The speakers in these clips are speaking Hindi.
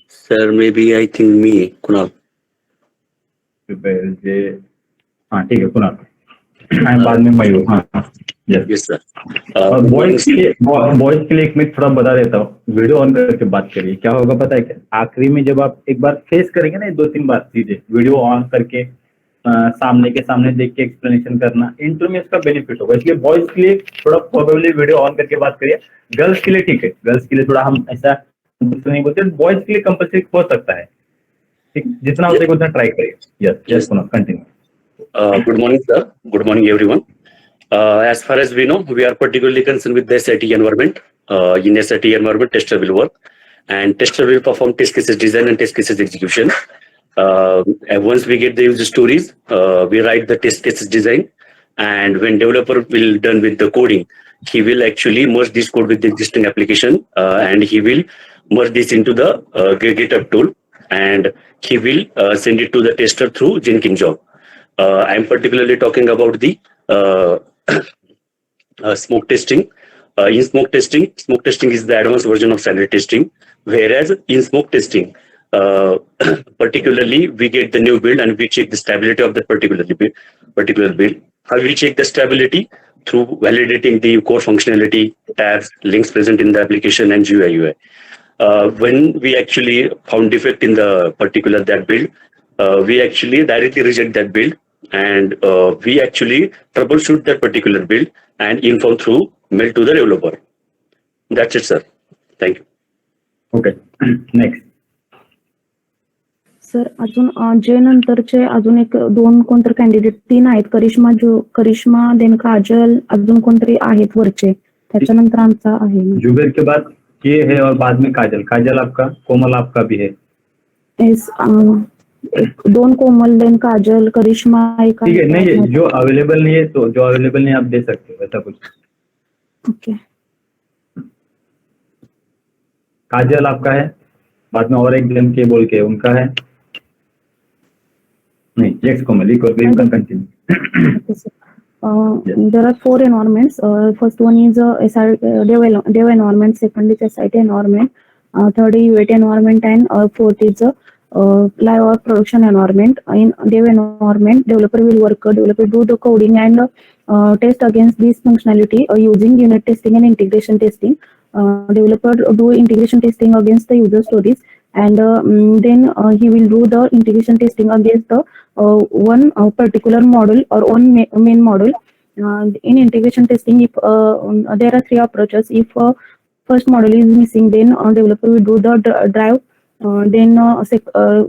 Sir, maybe I think me, Kunal. Prepare जे हाँ ठीक है कुणाल मैं बाद Uh, में मयूर हाँ यस yes, sir. और Good morning, sir. वॉइस के लिए एक मिनट थोड़ा बता देता हूँ वीडियो ऑन करके बात करिए क्या होगा पता है क्या आखिरी में जब आप एक बार फेस करेंगे ना 2-3 बार चीजें वीडियो ऑन करके सामने के सामने देख के एक्सप्लेनेशन करना इंटर में इसका बेनिफिट होगा इसलिए बॉयज के लिए थोड़ा प्रोबेबली वीडियो ऑन करके बात करिए गर्ल्स के लिए ठीक है गर्ल्स के लिए थोड़ा हम ऐसा नहीं बोलते बॉयज के लिए कंपल्सरी हो सकता है ठीक जितना हो Yes, सके उतना ट्राई करिए yes yes yes. Kunal continue Good morning, sir. Good morning, everyone. As far as we know, we are particularly concerned with the SIT environment. In SIT environment, tester will work, and tester will perform test cases design and test cases execution. And once we get the user stories, we write the test cases design, and when developer will done with the coding, he will actually merge this code with the existing application, and he will merge this into the GitHub tool, and he will send it to the tester through Jenkins job. I'm particularly talking about the smoke testing. In smoke testing is the advanced version of standard testing. Whereas in smoke testing, particularly we get the new build and we check the stability of the particular build. How we check the stability? Through validating the core functionality, tabs, links present in the application, and GUI UI. When we actually found defect in the particular that build, we actually directly reject that build, and we actually troubleshoot that particular build and inform through mail to the developer. That's it, sir. Thank you. Okay next sir अजून जे नंतरचे अजून एक दोन कोणतरी कॅन्डिडेट 3 आहेत करिश्मा देन काजल अजून कोणतरी आहेत वरचे त्याच्यानंतर आमचा आहे जुबेर के बाद ये है और बाद में काजल काजल आपका कोमल आपका भी है दोन कोमल देन काजल करिश्मा एक ठीक है नहीं जो अवेलेबल नहीं है तो जो अवेलेबल नहीं आप दे सकते हो ऐसा कुछ ओके काजल आपका है बाद में और एक जन के बोल के उनका है नहीं next Komal you can continue. There are 4 environments. First one is dev environment, second is SIT environment, third is UAT environment, and fourth is live or production environment. In dev environment, developer will do the coding and test against this functionality using unit testing and integration testing. Developer do integration testing against the user stories, and then he will do the integration testing against the one particular model or one main model. In integration testing, if there are 3 approaches. If first model is missing, then developer will do the drive. Then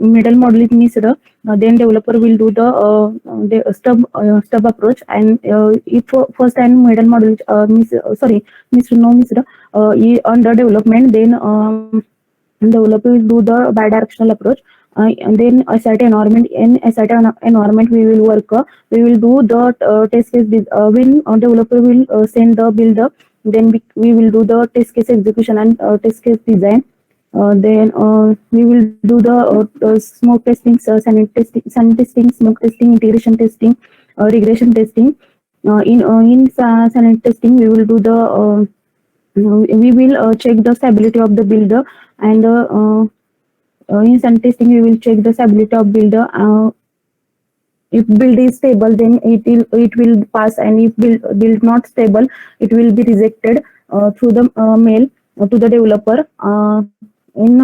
middle model is missed, then developer will do the stub approach. And if first and middle model missed under development, then developer will do the bidirectional approach. And then SIT environment. In SIT environment, we will work. We will do the test case. When developer will send the build, then we will do the test case execution and test case design. Then we will do the smoke testing, sanit testing, smoke testing, integration testing, regression testing. In sanit testing, we will do the we will check the stability of the builder, and in sanit testing we will check the stability of builder. If build is stable, then it will pass, and if build not stable, it will be rejected through the mail to the developer. In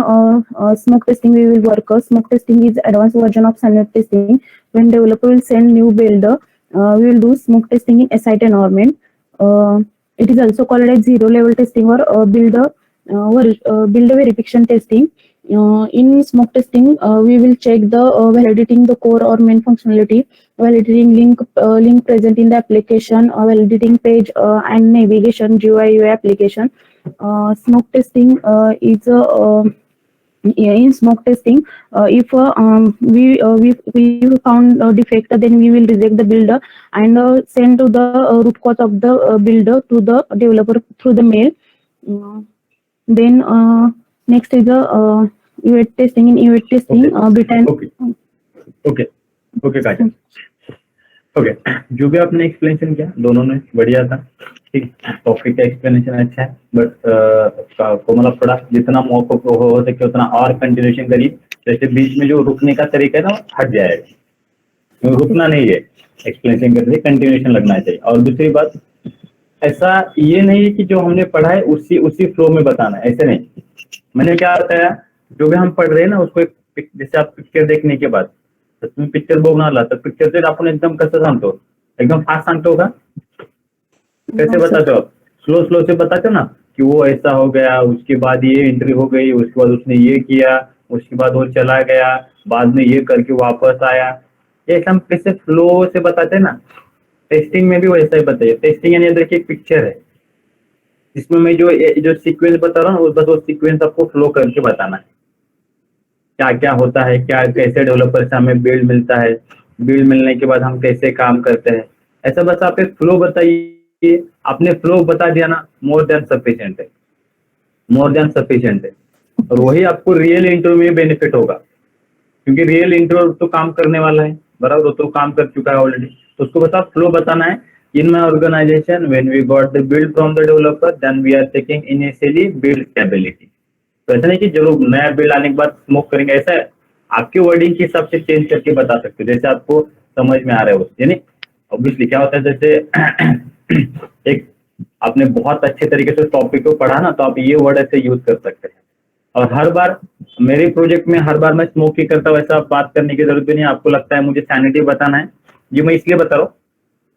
smoke testing, we will work. Smoke testing is advanced version of sanit testing. When developer will send new builder, we will do smoke testing in SIT environment. It is also called as zero level testing or builder verification testing. In smoke testing, we will check the validating the core or main functionality, validating link present in the application, validating page and navigation GUI UI application. Smoke testing is in smoke testing, if we found a defect, then we will reject the builder and send to the root cause of the builder to the developer through the mail. Then next is the UAT testing. In UAT testing, okay Kajal okay, जो भी आपने एक्सप्लेनेशन किया दोनों ने बढ़िया था, ठीक, टॉपिक का एक्सप्लेनेशन अच्छा है, बट को मतलब थोड़ा जितना मौका हो सके उतना और कंटिन्यूशन करिए, जैसे बीच में जो रुकने का तरीका है ना हट जाएगा, रुकना नहीं है, एक्सप्लेनेशन करते कंटिन्यूशन लगना चाहिए। और दूसरी बात, ऐसा ये नहीं है कि जो हमने पढ़ा है उसी उसी फ्लो में बताना है, ऐसे नहीं। मैंने क्या बताया, जो भी हम पढ़ रहे हैं ना उसको जैसे आप पिक्चर देखने के बाद तुम्ही पिक्चर बघून आला तर पिक्चर आपण एकदम कसं सांगतो, एकदम फास्ट सांगतो का, कैसे बताते हो आप, स्लो स्लो से बताते हो ना कि वो ऐसा हो गया, उसके बाद ये एंट्री हो गई, उसके बाद उसने ये किया, उसके बाद वो चला गया, बाद में ये करके वापस आया, ये हम कैसे फ्लो से बताते हैं ना, टेस्टिंग में भी वैसा ही बताइए। टेस्टिंग यानी देखिए एक पिक्चर है, इसमें मैं जो सीक्वेंस बता रहा हूँ बस वो सीक्वेंस आपको फ्लो करके बताना है, क्या क्या होता है, क्या कैसे डेवलपर से हमें बिल्ड मिलता है, बिल्ड मिलने के बाद हम कैसे काम करते हैं, ऐसा बस आप एक फ्लो बताइए। आपने फ्लो बता दिया ना, मोर देन सफिशिएंट है, मोर देन सफिशिएंट है। और वही आपको रियल इंटरव्यू में बेनिफिट होगा, क्योंकि रियल इंटरव्यू तो काम करने वाला है, बराबर, वो तो काम कर चुका है ऑलरेडी, तो उसको बस आप फ्लो बताना है। In my organisation when we got the build from the developer then we are taking initially build stability. तो ऐसा नहीं कि जरूर नया बिल्ड आने के बाद स्मोक करेंगे, ऐसा है आपके वर्डिंग के हिसाब से चेंज करके बता सकते हो, जैसे आपको समझ में आ रहा है वो, यानी ऑब्वियसली क्या होता है, जैसे एक आपने बहुत अच्छे तरीके से टॉपिक को पढ़ा ना, तो आप ये वर्ड ऐसे यूज कर सकते हैं। और हर बार मेरे प्रोजेक्ट में हर बार मैं स्मोक ही करता हूँ, ऐसा बात करने की जरूरत भी नहीं। आपको लगता है मुझे सैनिटी बताना है, ये मैं इसलिए बता रहा हूँ,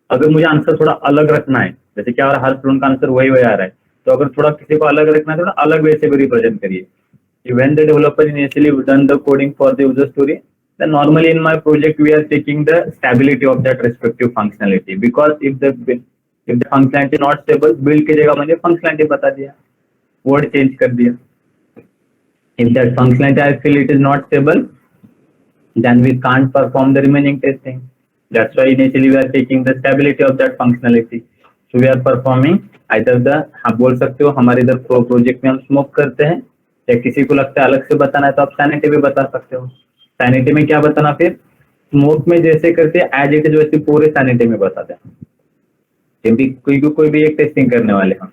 अगर मुझे आंसर थोड़ा अलग रखना है, जैसे क्या हो रहा है हर स्टूडेंट का आंसर वही वही आ रहा है, तो अगर थोड़ा किसी को अलग रखना है, थोड़ा अलग वे से भी रिप्रेजेंट करिए। When the developer initially done the coding for the user story, then normally in my project we are checking the stability of that respective functionality, because if the functionality not stable, build की जगह मैंने functionality बता दिया, word change कर दिया। If that functionality I feel it is not stable, then we can't perform the remaining testing. That's why initially we are taking the stability of that functionality. So we are performing either the, आप बोल सकते हो हमारे इधर प्रोजेक्ट में हम स्मोक करते हैं, या किसी को लगता है अलग से बताना है तो आप सैनिटी भी बता सकते हो। सैनिटी में क्या बताना, फिर स्मोक में जैसे करते हैं एज इट इज वैसे पूरे सैनिटी में बताते हैं, क्योंकि कोई भी एक टेस्टिंग करने वाले हम,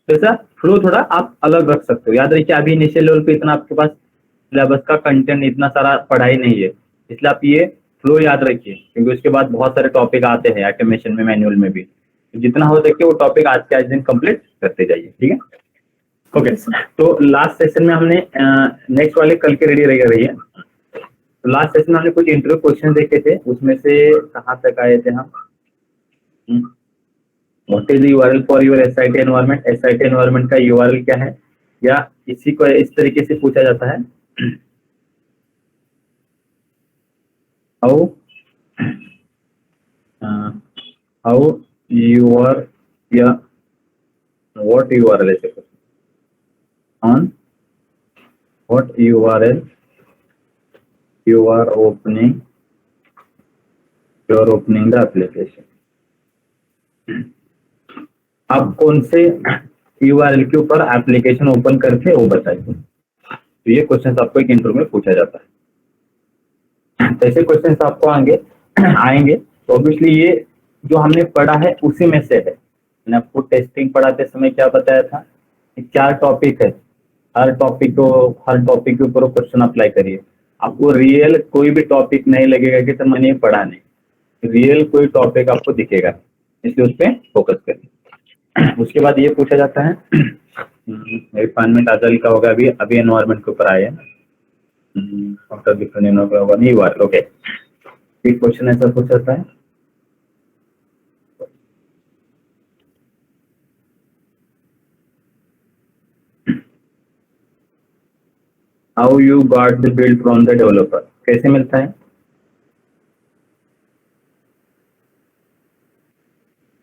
तो ऐसा फ्लो थोड़ा आप अलग रख सकते हो। याद रखिए अभी इनिशियल लेवल पे इतना आपके पास सिलेबस का कंटेंट इतना सारा पढ़ाई नहीं है, इसलिए आप ये फ्लो याद रखिए, क्योंकि उसके बाद बहुत सारे टॉपिक आते हैं ऑटोमेशन में, मैनुअल में भी, तो जितना हो सके वो टॉपिक आज के आज दिन कंप्लीट करते जाइए, ठीक है। ओके, तो लास्ट सेशन में हमने नेक्स्ट वाले कल के रेडी रही है, तो लास्ट सेशन में हमने कुछ इंटरव्यू क्वेश्चन देखे थे, उसमें से कहाँ तक आए थे हम, what is the URL for your SIT environment, SIT environment का यूआरएल क्या है, या इसी को इस तरीके से पूछा जाता है, हाउ यूआर या व्हाट यूआरएल है, on what URL you are opening the application। आप कौन से URL के ऊपर एप्लीकेशन ओपन करके वो बताइए, तो ये क्वेश्चन आपको एक इंटरव्यू में पूछा जाता है। ऐसे क्वेश्चन आपको आएंगे, तो ऑब्वियसली ये जो हमने पढ़ा है उसी में से है। मैंने आपको टेस्टिंग पढ़ाते समय क्या बताया था, 4 टॉपिक है, हर टॉपिक के ऊपर क्वेश्चन अप्लाई करिए। आपको रियल कोई भी टॉपिक नहीं लगेगा कि सर मैंने पढ़ा नहीं, रियल कोई टॉपिक आपको दिखेगा, इसलिए उस पर फोकस करिए। उसके बाद ये पूछा जाता है, रिफाइनमेंट आजाली का होगा, अभी एनवायरमेंट के ऊपर आए हैं, ओके, क्वेश्चन ऐसा पूछा जाता है, how you got the build from the developer, कैसे मिलता है,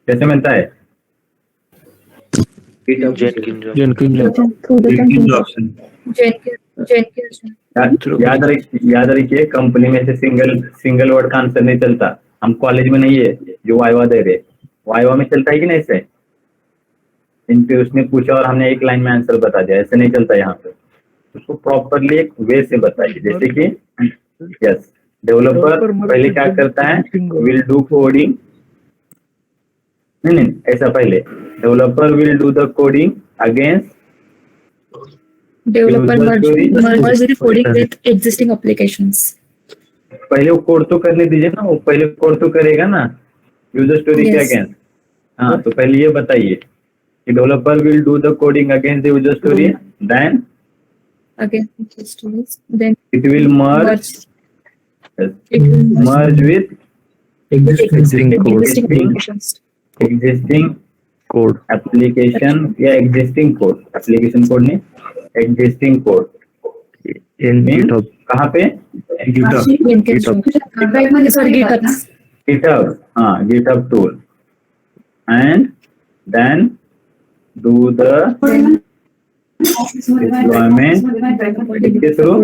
कैसे मिलता है, याद रखिए कंपनी में से सिंगल वर्ड का आंसर नहीं चलता, हम कॉलेज में नहीं है जो वाइवा दे रहे, वाइवा में चलता है कि नहीं, ऐसे इनके उसने पूछा और हमने एक लाइन में आंसर बता दिया, ऐसे नहीं चलता यहाँ पे, उसको प्रॉपरली एक वे से बताइए, जैसे कि यस डेवलपर पहले क्या करता है, विल डू कोडिंग, नहीं ऐसा पहले developer will do the coding against Developer User merge story. merge the coding with existing applications. पहले वो कोड तो करने दीजिए ना, वो पहले कोड तो करेगा ना यूजर स्टोरी के Yes. अगेंस्ट। हाँ, तो पहले ये बताइए कि developer will do the coding against the user story, then Again, stories. Then it will merge. It will merge with existing applications. Existing code application या एग्जिस्टिंग कोड, एप्लीकेशन कोड नहीं, एग्जिस्टिंग कोड इन गिटहब कहाँ पे, Jenkins tool. Sorry, GitHub. GitHub, हाँ GitHub tool, and then do the deployment के through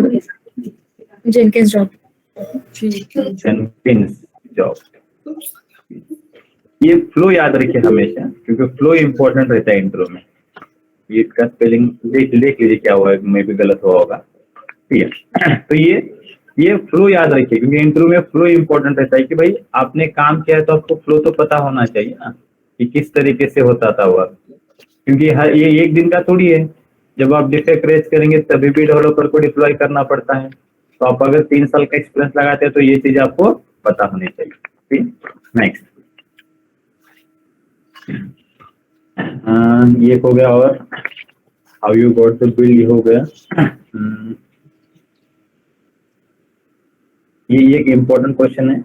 Jenkins job. Jenkins job। ये फ्लो याद रखिए हमेशा, क्योंकि फ्लो इंपॉर्टेंट रहता है इंट्रो में। ये इसका स्पेलिंग देख लीजिए क्या हुआ है, मे भी गलत हुआ होगा, ठीक है। तो ये फ्लो याद रखिए, क्योंकि इंट्रो में फ्लो इंपॉर्टेंट रहता है कि भाई आपने काम किया है तो आपको फ्लो तो पता होना चाहिए ना कि किस तरीके से होता था वर्क, क्योंकि हर ये एक दिन का थोड़ी है। जब आप डिफेक्ट रेज करेंगे तभी भी डेवलपर को डिप्लॉय करना पड़ता है। तो आप अगर 3 साल का एक्सपीरियंस लगाते हैं तो ये चीज आपको पता होनी चाहिए। ठीक, नेक्स्ट ये हो गया, और how you got the bill ये हो गया। ये एक इम्पोर्टेंट क्वेश्चन है,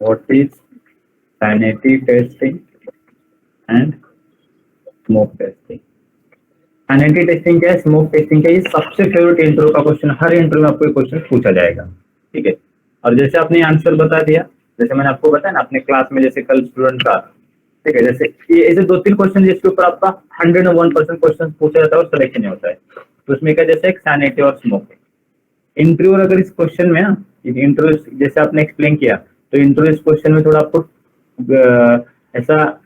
what is sanity testing and smoke testing. Sanity testing क्या है, स्मोक टेस्टिंग क्या है, ये सबसे फेवरेट इंट्रो का क्वेश्चन, हर इंट्रो में आपको क्वेश्चन पूछा जाएगा, ठीक है। और जैसे आपने आंसर बता दिया, जैसे मैंने आपको बताया ना अपने क्लास में, जैसे कल स्टूडेंट का, ठीक है, जैसे ये ऐसे 2-3 क्वेश्चन जिसके ऊपर आपका 101% क्वेश्चन पूछा जाता है और सिलेक्शन नहीं होता है, तो उसमें क्या, जैसे एक सैनिटी और स्मोक इंटरव्यूअर अगर इस क्वेश्चन में ना, इंटरव्यू जैसे आपने एक्सप्लेन किया, तो इंटरव्यू इस क्वेश्चन में थोड़ा आपको ऐसा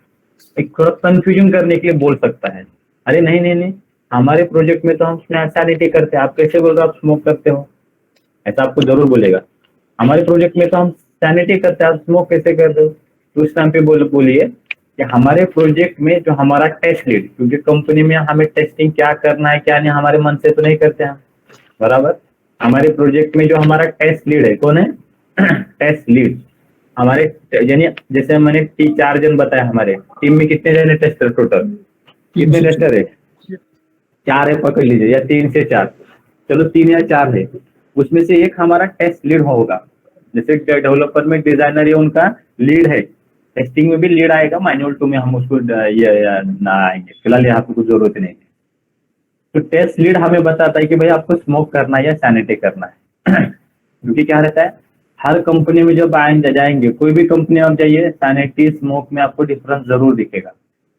एक थोड़ा कंफ्यूजन करने के लिए बोल सकता है, अरे नहीं नहीं नहीं हमारे प्रोजेक्ट में तो हम सैनिटी करते हैं, आप कैसे बोल रहे हो आप स्मोक करते हो, ऐसा आपको जरूर बोलेगा। हमारे प्रोजेक्ट में तो हम सैनिटी करते हैं, आप स्मोक कैसे कर रहे हो। तो उस टाइम पे बोलिए कि हमारे प्रोजेक्ट में जो हमारा टेस्ट लीड, क्योंकि कंपनी में हमें टेस्टिंग क्या करना है क्या नहीं हमारे मन से तो नहीं करते हम, बराबर। हमारे प्रोजेक्ट में जो हमारा टेस्ट लीड है, कौन है, टेस्ट लीड हमारे, यानी जैसे मैंने 4 जन बताया, हमारे टीम में कितने जन है टेस्टर, टोटल कितने टेस्टर है, 4 है पकड़ लीजिए, या 3 से 4, चलो 3 या 4 है, उसमें से एक हमारा टेस्ट लीड होगा। जैसे डेवलपर में डिजाइनर है, उनका लीड है, टेस्टिंग में भी लीड आएगा, मैनुअल 2 में हम उसको ना आएंगे, फिलहाल यहाँ पे कुछ जरूरत नहीं है। तो टेस्ट लीड हमें बताता है कि भाई आपको स्मोक करना है या सैनिटी करना है। क्योंकि क्या रहता है, हर कंपनी में जब जाएंगे, कोई भी कंपनी आप जाइए, सैनिटी स्मोक में आपको डिफरेंस जरूर दिखेगा।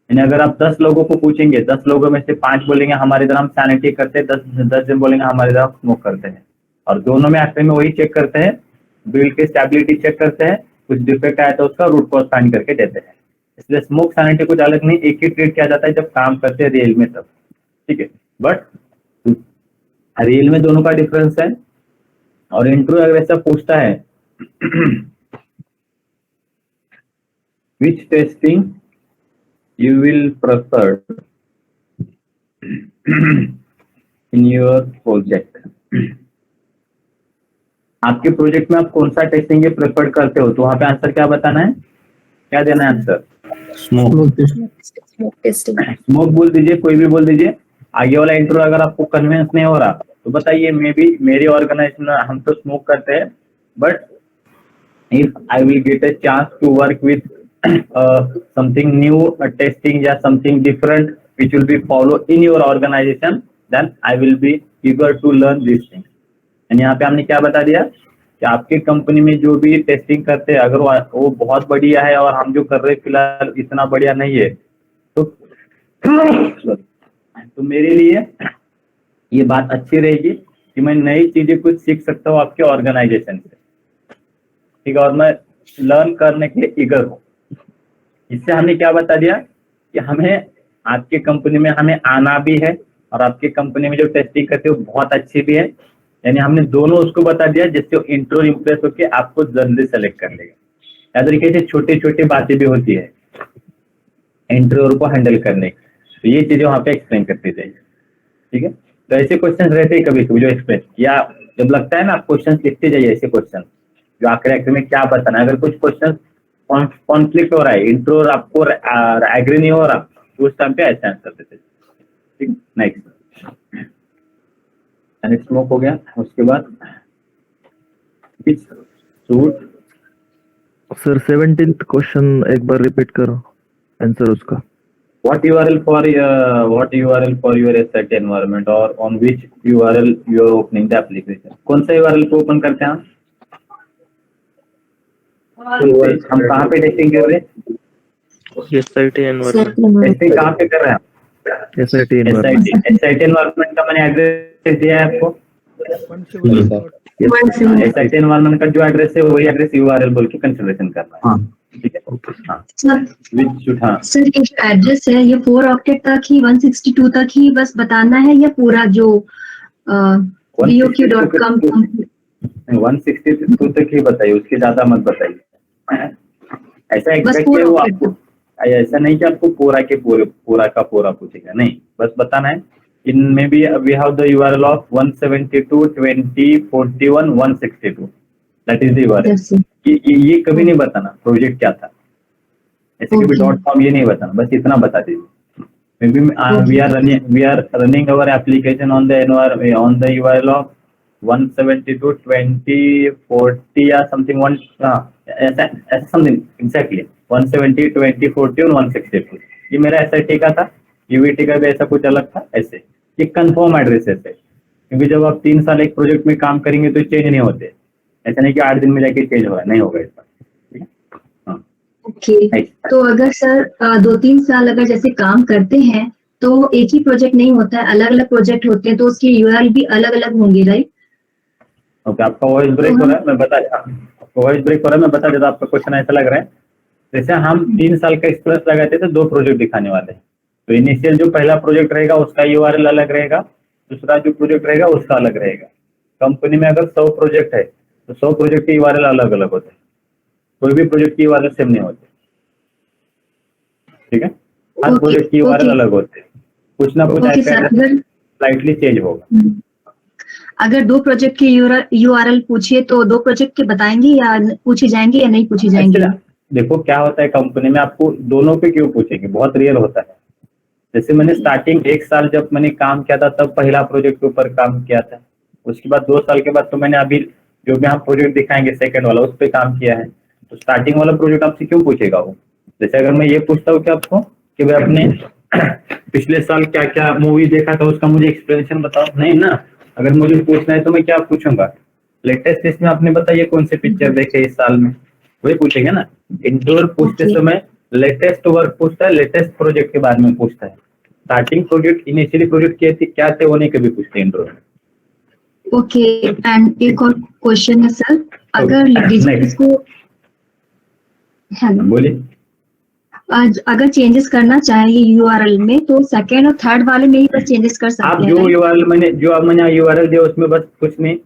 यानी अगर आप 10 लोगों को पूछेंगे, 10 लोगों में से 5 बोलेंगे हमारे इधर हम सैनिटी करते हैं, 10 जन बोलेंगे हमारे इधर हम स्मोक करते हैं, और दोनों में आखिर में वही चेक करते हैं, बिल्ड की स्टेबिलिटी चेक करते हैं, कुछ डिफेक्ट आया तो उसका रूट कॉज फाइंड करके देते हैं। इसलिए स्मोक सैनिटी कुछ अलग नहीं, एक ही ट्रीट किया जाता है जब काम करते हैं रियल में तब, ठीक है। बट रियल में दोनों का डिफरेंस है। और इंटरव्यू अगर ऐसा पूछता है which testing you will prefer in your project, आपके प्रोजेक्ट में आप कौन सा टेस्टिंग ये प्रेफर करते हो, तो वहां पे आंसर क्या बताना है, क्या देना है answer, smoke Smoke testing. Smoke बोल दीजिए, कोई भी बोल दीजिए। आगे वाला इंट्रो अगर आपको कन्विंस नहीं हो रहा तो बताइए, मे बी मेरी ऑर्गेनाइजेशन में हम तो स्मोक करते हैं, but if I will get a chance to work with something new testing या something different which will be follow in your organisation, then I will be eager to learn this thing. यानी यहाँ पे हमने क्या बता दिया कि आपकी कंपनी में जो भी टेस्टिंग करते हैं, अगर वो बहुत बढ़िया है और हम जो कर रहे हैं फिलहाल इतना बढ़िया नहीं है, तो मेरे लिए ये बात अच्छी रहेगी कि मैं नई चीजें कुछ सीख सकता हूँ आपके ऑर्गेनाइजेशन से, ठीक है, और मैं लर्न करने के लिए ईगर हूँ। इससे हमने क्या बता दिया कि हमें आपके कंपनी में हमें आना भी है, और आपकी कंपनी में जो टेस्टिंग करते हो बहुत अच्छी भी है, यानी हमने दोनों उसको बता दिया जिससे इंट्रो इम्प्रेस होके आपको जल्दी सेलेक्ट कर लेगा। या तरीके से छोटी छोटी बातें भी होती है इंट्रोवर को हैंडल करने की, तो ये चीजें वहां पे एक्सप्लेन करते जाइए। ठीक है, तो ऐसे क्वेश्चन रहते हैं कभी कभी जो एक्सप्लेन, या जब लगता है ना आप क्वेश्चन लिखते जाइए ऐसे क्वेश्चन जो आखिर में क्या बताना है। अगर कुछ क्वेश्चन कॉन्फ्लिक्ट हो रहा है, इंट्रोवर आपको एग्री नहीं हो रहा, तो उस टाइम पे ऐसे आंसर देते। ठीक, नेक्स्ट स्मोक हो गया। उसके बाद सूट सर 17th क्वेश्चन एक बार रिपीट करो आंसर उसका। what URL for your SIT environment or on which URL you are opening the application। कौन सा URL को ओपन करते हैं हम कहाँ पे टेस्टिंग कर रहे हैं? SIT environment टेस्टिंग कहाँ पे कर रहे हैं? SIT environment SIT environment का मैंने एड्रेस दिया है आपको। SIT environment का जो एड्रेस है वही एड्रेस URL बोल के कंसिडरेशन करना है। ठीक है, हाँ सर ये जो एड्रेस है ये 4 ऑक्टेट तक ही 162 तक ही बस बताना है या पूरा जो boq.com 162 तक ही बताइए, उसके ज्यादा मत बताइए। ऐसा एग्जैक्ट पूरा वो ऑक्टेट आपको ऐसा नहीं कि आपको पूरा का पूरा पूछेगा, नहीं, बस बताना है इनमें भी we have the URL of 172.20.41.162 that is the URL। ये कभी नहीं बताना प्रोजेक्ट क्या था, ऐसे कभी .com ये नहीं बताना, बस इतना बता दीजिए। Maybe we are running our application on the URL of 172.20.40 या something ऐसा something exactly 170.20.40 और 162। ये मेरा SIT का था, UVT का भी ऐसा कुछ अलग था। ऐसे ये कंफर्म एड्रेस है, क्योंकि जब आप 3 साल एक प्रोजेक्ट में काम करेंगे तो चेंज नहीं होते, ऐसा नहीं कि 8 दिन में जाके चेंज होगा, नहीं होगा इसका। ओके, तो अगर सर 2-3 साल अगर जैसे काम करते हैं तो एक ही प्रोजेक्ट नहीं होता है, अलग अलग प्रोजेक्ट होते हैं, तो उसकी URL भी अलग अलग होंगी, राइट? ओके, आपका वॉइस ब्रेक हो रहा है, मैं बता देता। आपका क्वेश्चन ऐसा लग रहा है जैसे हम 3 साल का एक्सपीरियंस लगाते हैं तो 2 प्रोजेक्ट दिखाने वाले हैं। तो इनिशियल जो पहला प्रोजेक्ट रहेगा उसका URL अलग रहेगा, दूसरा जो प्रोजेक्ट रहेगा उसका अलग रहेगा। कंपनी में अगर 100 प्रोजेक्ट है तो 100 प्रोजेक्ट के URL अलग अलग होते हैं, कोई भी प्रोजेक्ट की URL सेम नहीं होते। ठीक है, हर प्रोजेक्ट की URL अलग होते हैं, कुछ ना कुछ स्लाइटली चेंज होगा। अगर 2 प्रोजेक्ट की URL पूछिए तो 2 प्रोजेक्ट के बताएंगे या पूछी जाएंगे या नहीं पूछी जाएंगे? देखो क्या होता है कंपनी में, आपको दोनों पे क्यों पूछेंगे, बहुत रेयर होता है। जैसे मैंने स्टार्टिंग 1 साल जब मैंने काम किया था तब पहला प्रोजेक्ट के ऊपर काम किया था, उसके बाद 2 साल के बाद तो मैंने अभी जो भी हम प्रोजेक्ट दिखाएंगे सेकंड वाला उस पर काम किया है। तो स्टार्टिंग वाला प्रोजेक्ट आपसे क्यों पूछेगा वो? जैसे अगर मैं ये पूछता हूँ कि आपको कि भाई अपने पिछले साल क्या क्या मूवी देखा था उसका मुझे एक्सप्लेनेशन बताओ, नहीं ना। अगर मुझे पूछना है तो मैं क्या पूछूंगा, लेटेस्ट इसमें आपने बताइए कौन से पिक्चर देखे इस साल में, वही पूछेंगे ना। इंट्रोवर पूछते समय लेटेस्ट वर्क पूछता है, लेटेस्ट प्रोजेक्ट के बारे में पूछता है। स्टार्टिंग प्रोजेक्ट इनिशियली प्रोजेक्ट क्या थे वो नहीं कभी पूछते इंट्रोवर। ओके, एंड एक और क्वेश्चन है सर, अगर इसको बोलिए, अगर चेंजेस करना चाहिए URL में तो सेकेंड और थर्ड वाले में ही बस चेंजेस कर सकते हैं। आप जो URL मैंने URL दिया उसमें बस कुछ नहीं,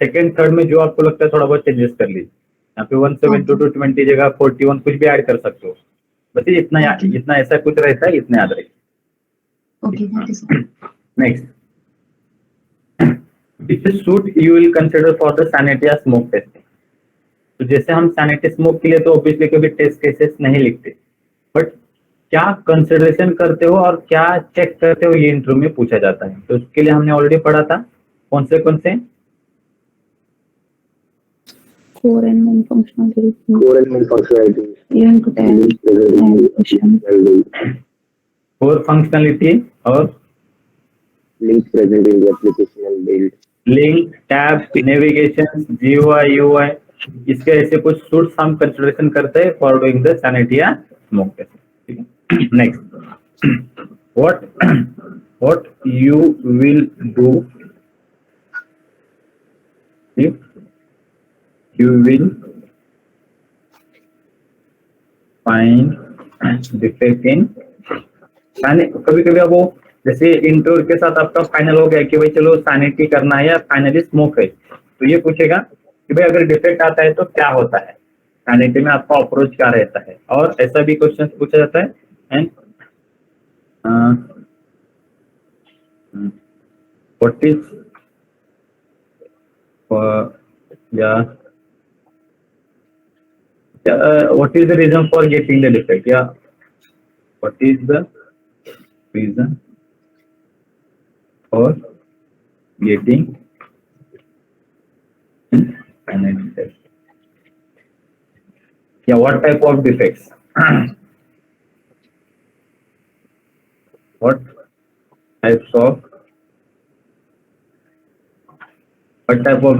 सेकेंड थर्ड में जो आपको लगता है थोड़ा बहुत चेंजेस कर लीजिए। यहाँ पे 172.20 जगह 41 कुछ भी ऐड कर सकते हो, बस इतना ऐसा कुछ रहता है, इतना याद रखिए। Next, if suit you will consider for the sanity या स्मोक टेस्टिंग। तो जैसे हम सैनिटी स्मोक के लिए तो ऑब्वियसली कभी टेस्ट केसेस नहीं लिखते, बट क्या कंसिडरेशन करते हो और क्या चेक करते हो ये इंटरव्यू में पूछा जाता है। तो उसके लिए हमने ऑलरेडी पढ़ा था कौन से core and main functionalities, event core functionality और links present in the application and build link, tab, navigation, GUI, UI, इसके ऐसे कुछ सूट्स हम कंसिडरेशन करते हैं फॉर डूइंग द सैनिटी या स्मोक टेस्ट। ठीक है, next, what you will do if you will find defect in, कभी कभी अब वो जैसे इंटरव्यू के साथ आपका फाइनल हो गया कि भाई चलो सैनिटी करना है या फाइनली स्मोक है, तो ये पूछेगा कि भाई अगर डिफेक्ट आता है तो क्या होता है, सैनिटी में आपका अप्रोच क्या रहता है, और ऐसा भी क्वेश्चन पूछा जाता है। And what is what is the reason for getting the defect? Yeah, what is the reason for getting an defect? Yeah, what type of defects? What types of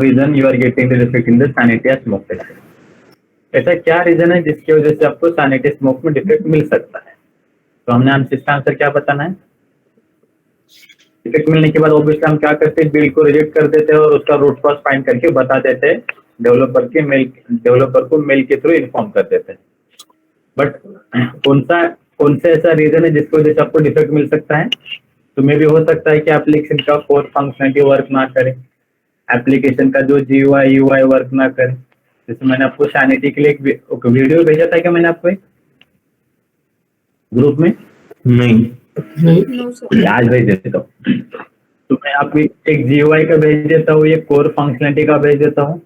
reason you are getting the defect in the sanity or smoke test? ऐसा क्या रीजन है जिसकी वजह से आपको सैनिटी स्मोक में डिफेक्ट मिल सकता है? तो हमने इसका आंसर क्या बताना है? डिफेक्ट मिलने के बाद ऑब्वियसली हम क्या करते हैं, बिल को रिजेक्ट कर देते हैं और उसका रूट कॉज फाइंड करके बता देते हैं, डेवलपर को मेल के थ्रू इन्फॉर्म कर देते हैं। बट कौन सा ऐसा रीजन है जिसकी वजह से आपको डिफेक्ट मिल सकता है? तो मे भी हो सकता है कि एप्लीकेशन का कोर फंक्शनलिटी वर्क ना करे, एप्लीकेशन का जो GUI UI वर्क ना करे। जैसे मैंने आपको सैनिटी के लिए एक वीडियो भेजा था क्या मैंने आपको एक ग्रुप में? नहीं, आज भेज देता हूँ। तो मैं आपको एक GUI का भेज देता हूँ, ये कोर फंक्शनलिटी का भेज देता हूँ।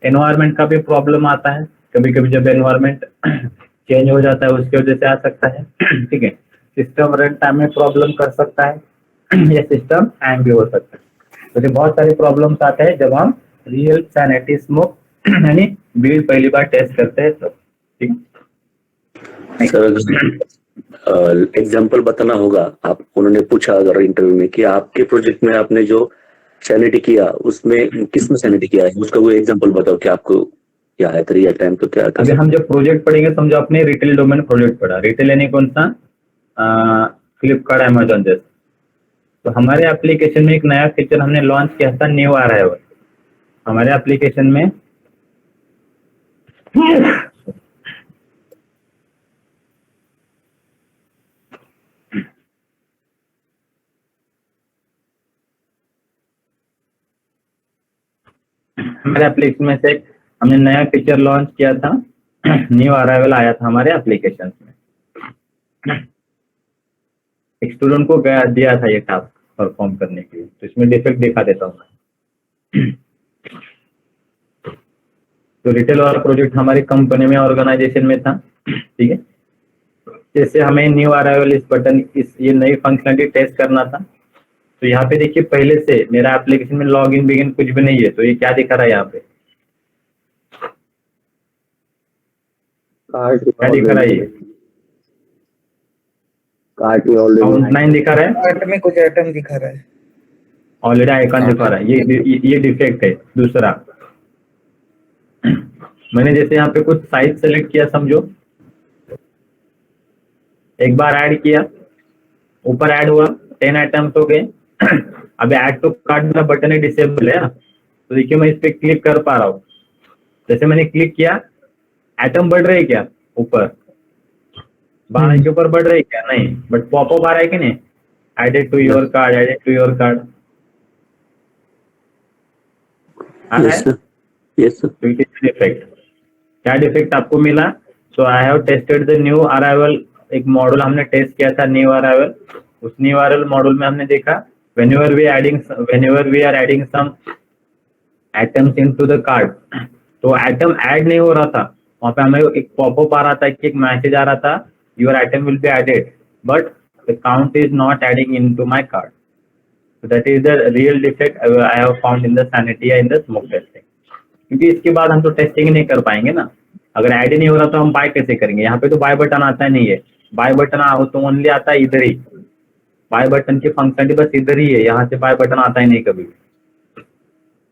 एनवायरमेंट का भी प्रॉब्लम आता है, कभी कभी जब एनवायरमेंट चेंज हो जाता है उसकी वजह से आ सकता है। ठीक है, सिस्टम रन टाइम में प्रॉब्लम कर सकता है या सिस्टम हैंग भी हो सकता है। तो बहुत सारे प्रॉब्लम्स आते हैं जब हम रियल सैनिटी स्मोक यानी बिल्ड पहली बार टेस्ट करते हैं तो। ठीक है सर, एग्जांपल बताना होगा। आप उन्होंने पूछा अगर इंटरव्यू में कि आपके प्रोजेक्ट में आपने जो सैनिटी किया उसमें किसमें सैनिटी किया है, उसका कोई एग्जांपल बताओ कि आपको क्या है रियल टाइम तो क्या। अभी हम जब प्रोजेक्ट पढ़ेंगे समझो आपने रिटेल डोमेन प्रोजेक्ट पढ़ा, रिटेल यानी कौन सा? फ्लिपकार्ट, अमेजोन जैसे। तो हमारे एप्लीकेशन में एक नया फीचर हमने लॉन्च किया था, न्यू आ रहा है हमारे एप्लीकेशन में। हमारे एप्लीकेशन में से हमने नया फीचर लॉन्च किया था, न्यू अराइवल आया था हमारे एप्लीकेशन में। एक स्टूडेंट को दिया था ये टास्क परफॉर्म करने के लिए, तो इसमें डिफेक्ट दिखा देता हूँ। तो रिटेल वाला प्रोजेक्ट हमारी कंपनी में ऑर्गेनाइजेशन में था। ठीक है, जैसे हमें न्यू अराइवल इस बटन ये नई फंक्शनलिटी टेस्ट करना था, तो यहाँ पे देखिए पहले से मेरा एप्लीकेशन में लॉग इन बिगिन कुछ भी नहीं है, तो ये क्या दिखा रहा है यहाँ पे? क्या दिखा रहा है? ये कार्ट में ऑलरेडी 9 दिखा रहा है, कार्ट में कुछ आइटम दिखा रहा है, ऑलरेडी आइकन दिखा रहा है। ये डिफेक्ट है। दूसरा, मैंने जैसे यहाँ पे कुछ साइज सेलेक्ट किया, समझो एक बार ऐड किया, ऊपर ऐड हुआ, 10 आइटम्स हो गए। अब ऐड टू कार्ट मेरा बटन है डिसेबल है, तो देखिए मैं इस पे क्लिक कर पा रहा हूँ। जैसे मैंने क्लिक किया, आइटम बढ़ रहे क्या ऊपर? 12 के ऊपर बढ़ रहे क्या? नहीं, बट पॉपअप आ रहा है कि नहीं? Added to your card, added to your card आ रहा है। Yes sir. तो इट इज डिफेक्ट। क्या डिफेक्ट आपको मिला? So I have tested the new arrival, एक मॉड्यूल हमने टेस्ट किया था न्यू अराइवल। उस न्यू अराइवल मॉड्यूल में हमने देखा whenever we are adding some items into the cart, तो आइटम ऐड नहीं हो रहा था, वहां पे हमें एक पॉपअप आ रहा था कि एक मैसेज आ रहा था, your item will be added but the count is not adding into my cart. So that is the real defect I have found in the sanity in the smoke testing। क्योंकि इसके बाद हम तो टेस्टिंग नहीं कर पाएंगे ना, अगर ऐड ही नहीं हो रहा तो हम बाय कैसे करेंगे? यहाँ पे तो बाय बटन आता नहीं है, बाय बटन तो ओनली आता है इधर ही, बाय बटन की फंक्शनलिटी बस इधर ही है, यहाँ से बाय बटन आता ही नहीं कभी।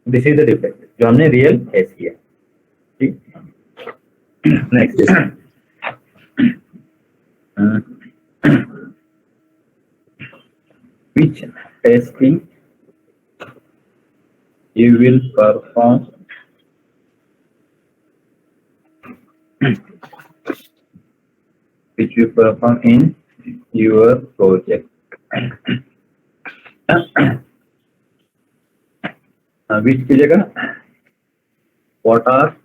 दिस इज द डिफेक्ट जो हमने रियल टेस्ट किया। ठीक, next which testing you will perform in your project? Which कीजिएगा, what are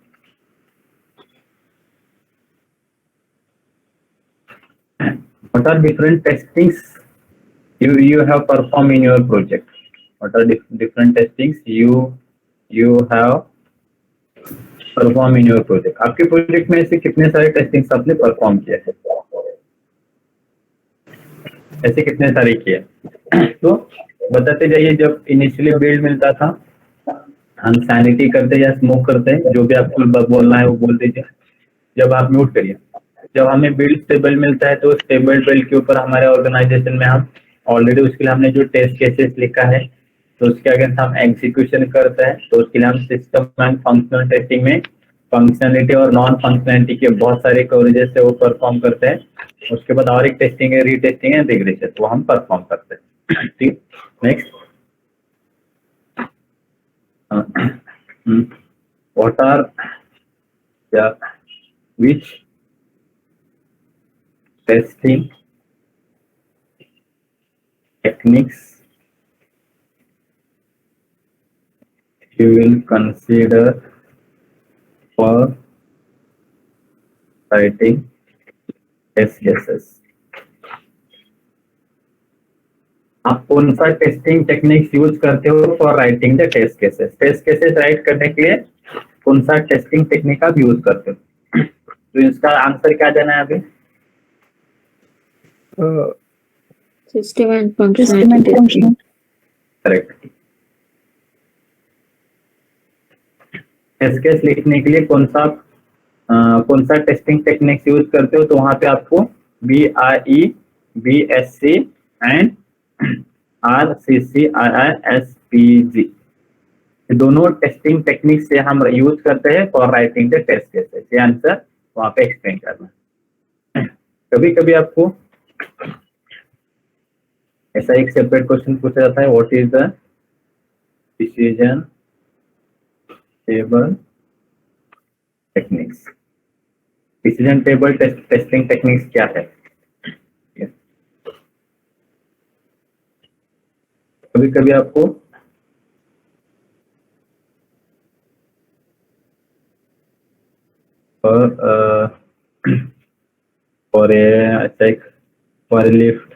different testings you have performed in your project? What are different testings you have performed in your project? आपके प्रोजेक्ट में ऐसे कितने सारे टेस्टिंग्स आपने परफॉर्म किए हैं? ऐसे कितने सारे किए? तो बताते जाइए। जब इनिशियली बिल्ड मिलता था, हम सैनिटी करते या स्मोक करते हैं, जो भी आपको बोलना है वो बोल दीजिए। जब आप म्यूट करिए। जब हमें बिल्ड स्टेबल मिलता है तो स्टेबल बिल्ड के ऊपर हमारे ऑर्गेनाइजेशन में हम ऑलरेडी उसके लिए हमने जो टेस्ट केसेस लिखा है तो उसके अगेंस्ट हम एग्जीक्यूशन करते हैं। तो उसके लिए हम सिस्टम एंड फंक्शनल टेस्टिंग में फंक्शनलिटी और नॉन फंक्शनलिटी के बहुत सारे कवरेजेस से वो परफॉर्म करते हैं। उसके बाद और एक टेस्टिंग है रीटेस्टिंग एंड रिग्रेशन, वो हम परफॉर्म करते हैं। ठीक, next, what are which testing techniques you will consider for writing test cases? आप कौन सा टेस्टिंग टेक्निक्स यूज करते हो for writing the test cases? Test cases write करने के लिए कौन सा टेस्टिंग टेक्निक आप यूज करते हो? तो इसका आंसर क्या देना है अभी? System and System and functionality. function. Correct. Test case लिखने के लिए कौन सा टेस्टिंग टेक्निक्स यूज करते हो? तो वहां पे आपको BRE, BSC एंड RCCIISPG दोनों टेस्टिंग टेक्निक से हम यूज करते हैं for writing the test cases. ये आंसर वहां पे एक्सप्लेन करना। कभी कभी आपको ऐसा एक सेपरेट क्वेश्चन पूछा जाता है, what is the decision table techniques? Decision table testing techniques क्या है? कभी कभी आपको और लिफ्ट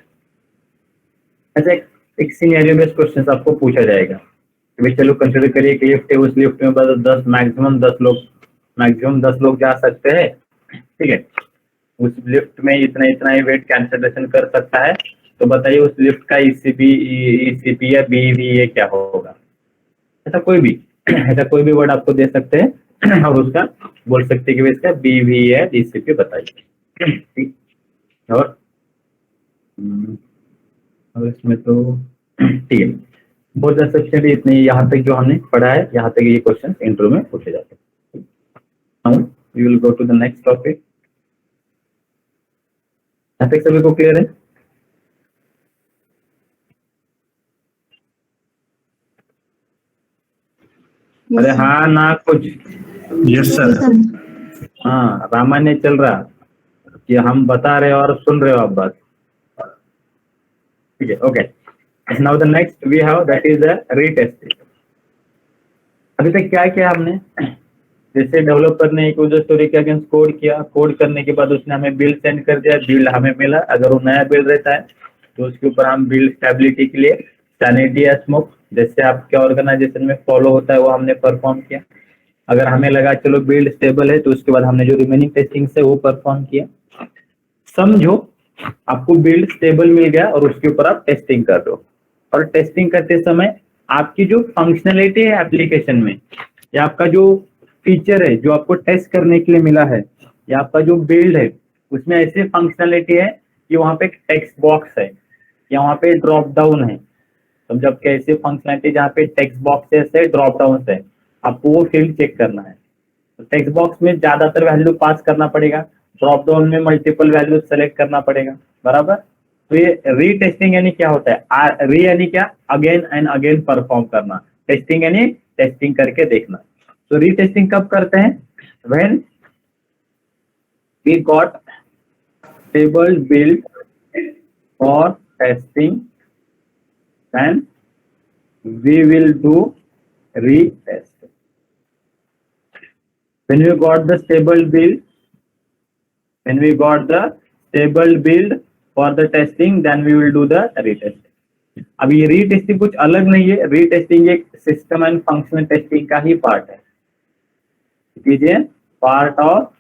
ऐसा एक सिनेरियो बेस्ड क्वेश्चन आपको पूछा जाएगा कि भाई चलो कंसिडर करिए कि लिफ्ट है, उस लिफ्ट में बस 10 मैक्सिमम 10 लोग जा सकते हैं। ठीक है, उस लिफ्ट में इतना ही वेट कैंसिलेशन कर सकता है। तो बताइए उस लिफ्ट का ECP या BVA क्या होगा? ऐसा कोई भी वर्ड आपको दे सकते हैं और उसका बोल सकते हैं कि इसका BVA ECP बताइए। ठीक, और इसमें तो ठीक है, बहुत ज्यादा सेक्शन इतने यहाँ तक जो हमने पढ़ा है, यहाँ तक ये क्वेश्चन इंटरव्यू में पूछे जाते हैं। Now we will go to the next topic. यहाँ तक सभी को क्लियर है? अरे हाँ ना कुछ? Yes sir. हाँ, रामायण चल रहा कि हम बता रहे हो और सुन रहे हो आप बात। ठीक है, okay. Now the next we have that is the retesting. अभी तक क्या किया हमने? जैसे डेवलपर ने एक यूजर स्टोरी के अगेंस्ट कोड किया, कोड करने के बाद उसने हमें बिल्ड सेंड कर दिया, बिल्ड हमें मिला। अगर वो नया बिल्ड रहता है तो उसके ऊपर हम बिल्ड स्टेबिलिटी के लिए सैनिटी या स्मोक जैसे आपके ऑर्गेनाइजेशन में फॉलो होता है वो हमने परफॉर्म किया। अगर हमें लगा चलो बिल्ड स्टेबल है तो उसके बाद हमने जो रिमेनिंग टेस्टिंग है वो परफॉर्म किया। समझो आपको बिल्ड स्टेबल मिल गया और उसके ऊपर आप टेस्टिंग कर रहे हो, और टेस्टिंग करते समय आपकी जो फंक्शनलिटी है एप्लीकेशन में या आपका जो फीचर है जो आपको टेस्ट करने के लिए मिला है या आपका जो बिल्ड है उसमें ऐसे फंक्शनलिटी है कि वहां पे टेक्स्ट बॉक्स है या वहां पे ड्रॉप डाउन है। तो जब कैसे फंक्शनलिटी जहाँ पे टेक्स्ट बॉक्सेस है, ड्रॉप डाउन है, आपको वो फील्ड चेक करना है। तो टेक्स्ट बॉक्स में ज्यादातर वैल्यू पास करना पड़ेगा, ड्रॉप डाउन में मल्टीपल वैल्यू सेलेक्ट करना पड़ेगा, बराबर। तो ये रीटेस्टिंग यानी क्या होता है? री यानी क्या? अगेन एंड अगेन परफॉर्म करना। टेस्टिंग यानी टेस्टिंग करके देखना। तो रीटेस्टिंग कब करते हैं? When we got stable build for testing and we will do retest. When we got the stable build for the testing, then we will do the retest. अब ये रीटेस्टिंग कुछ अलग नहीं है, रीटेस्टिंग एक सिस्टम एंड फंक्शनल टेस्टिंग का ही पार्ट है, it is part of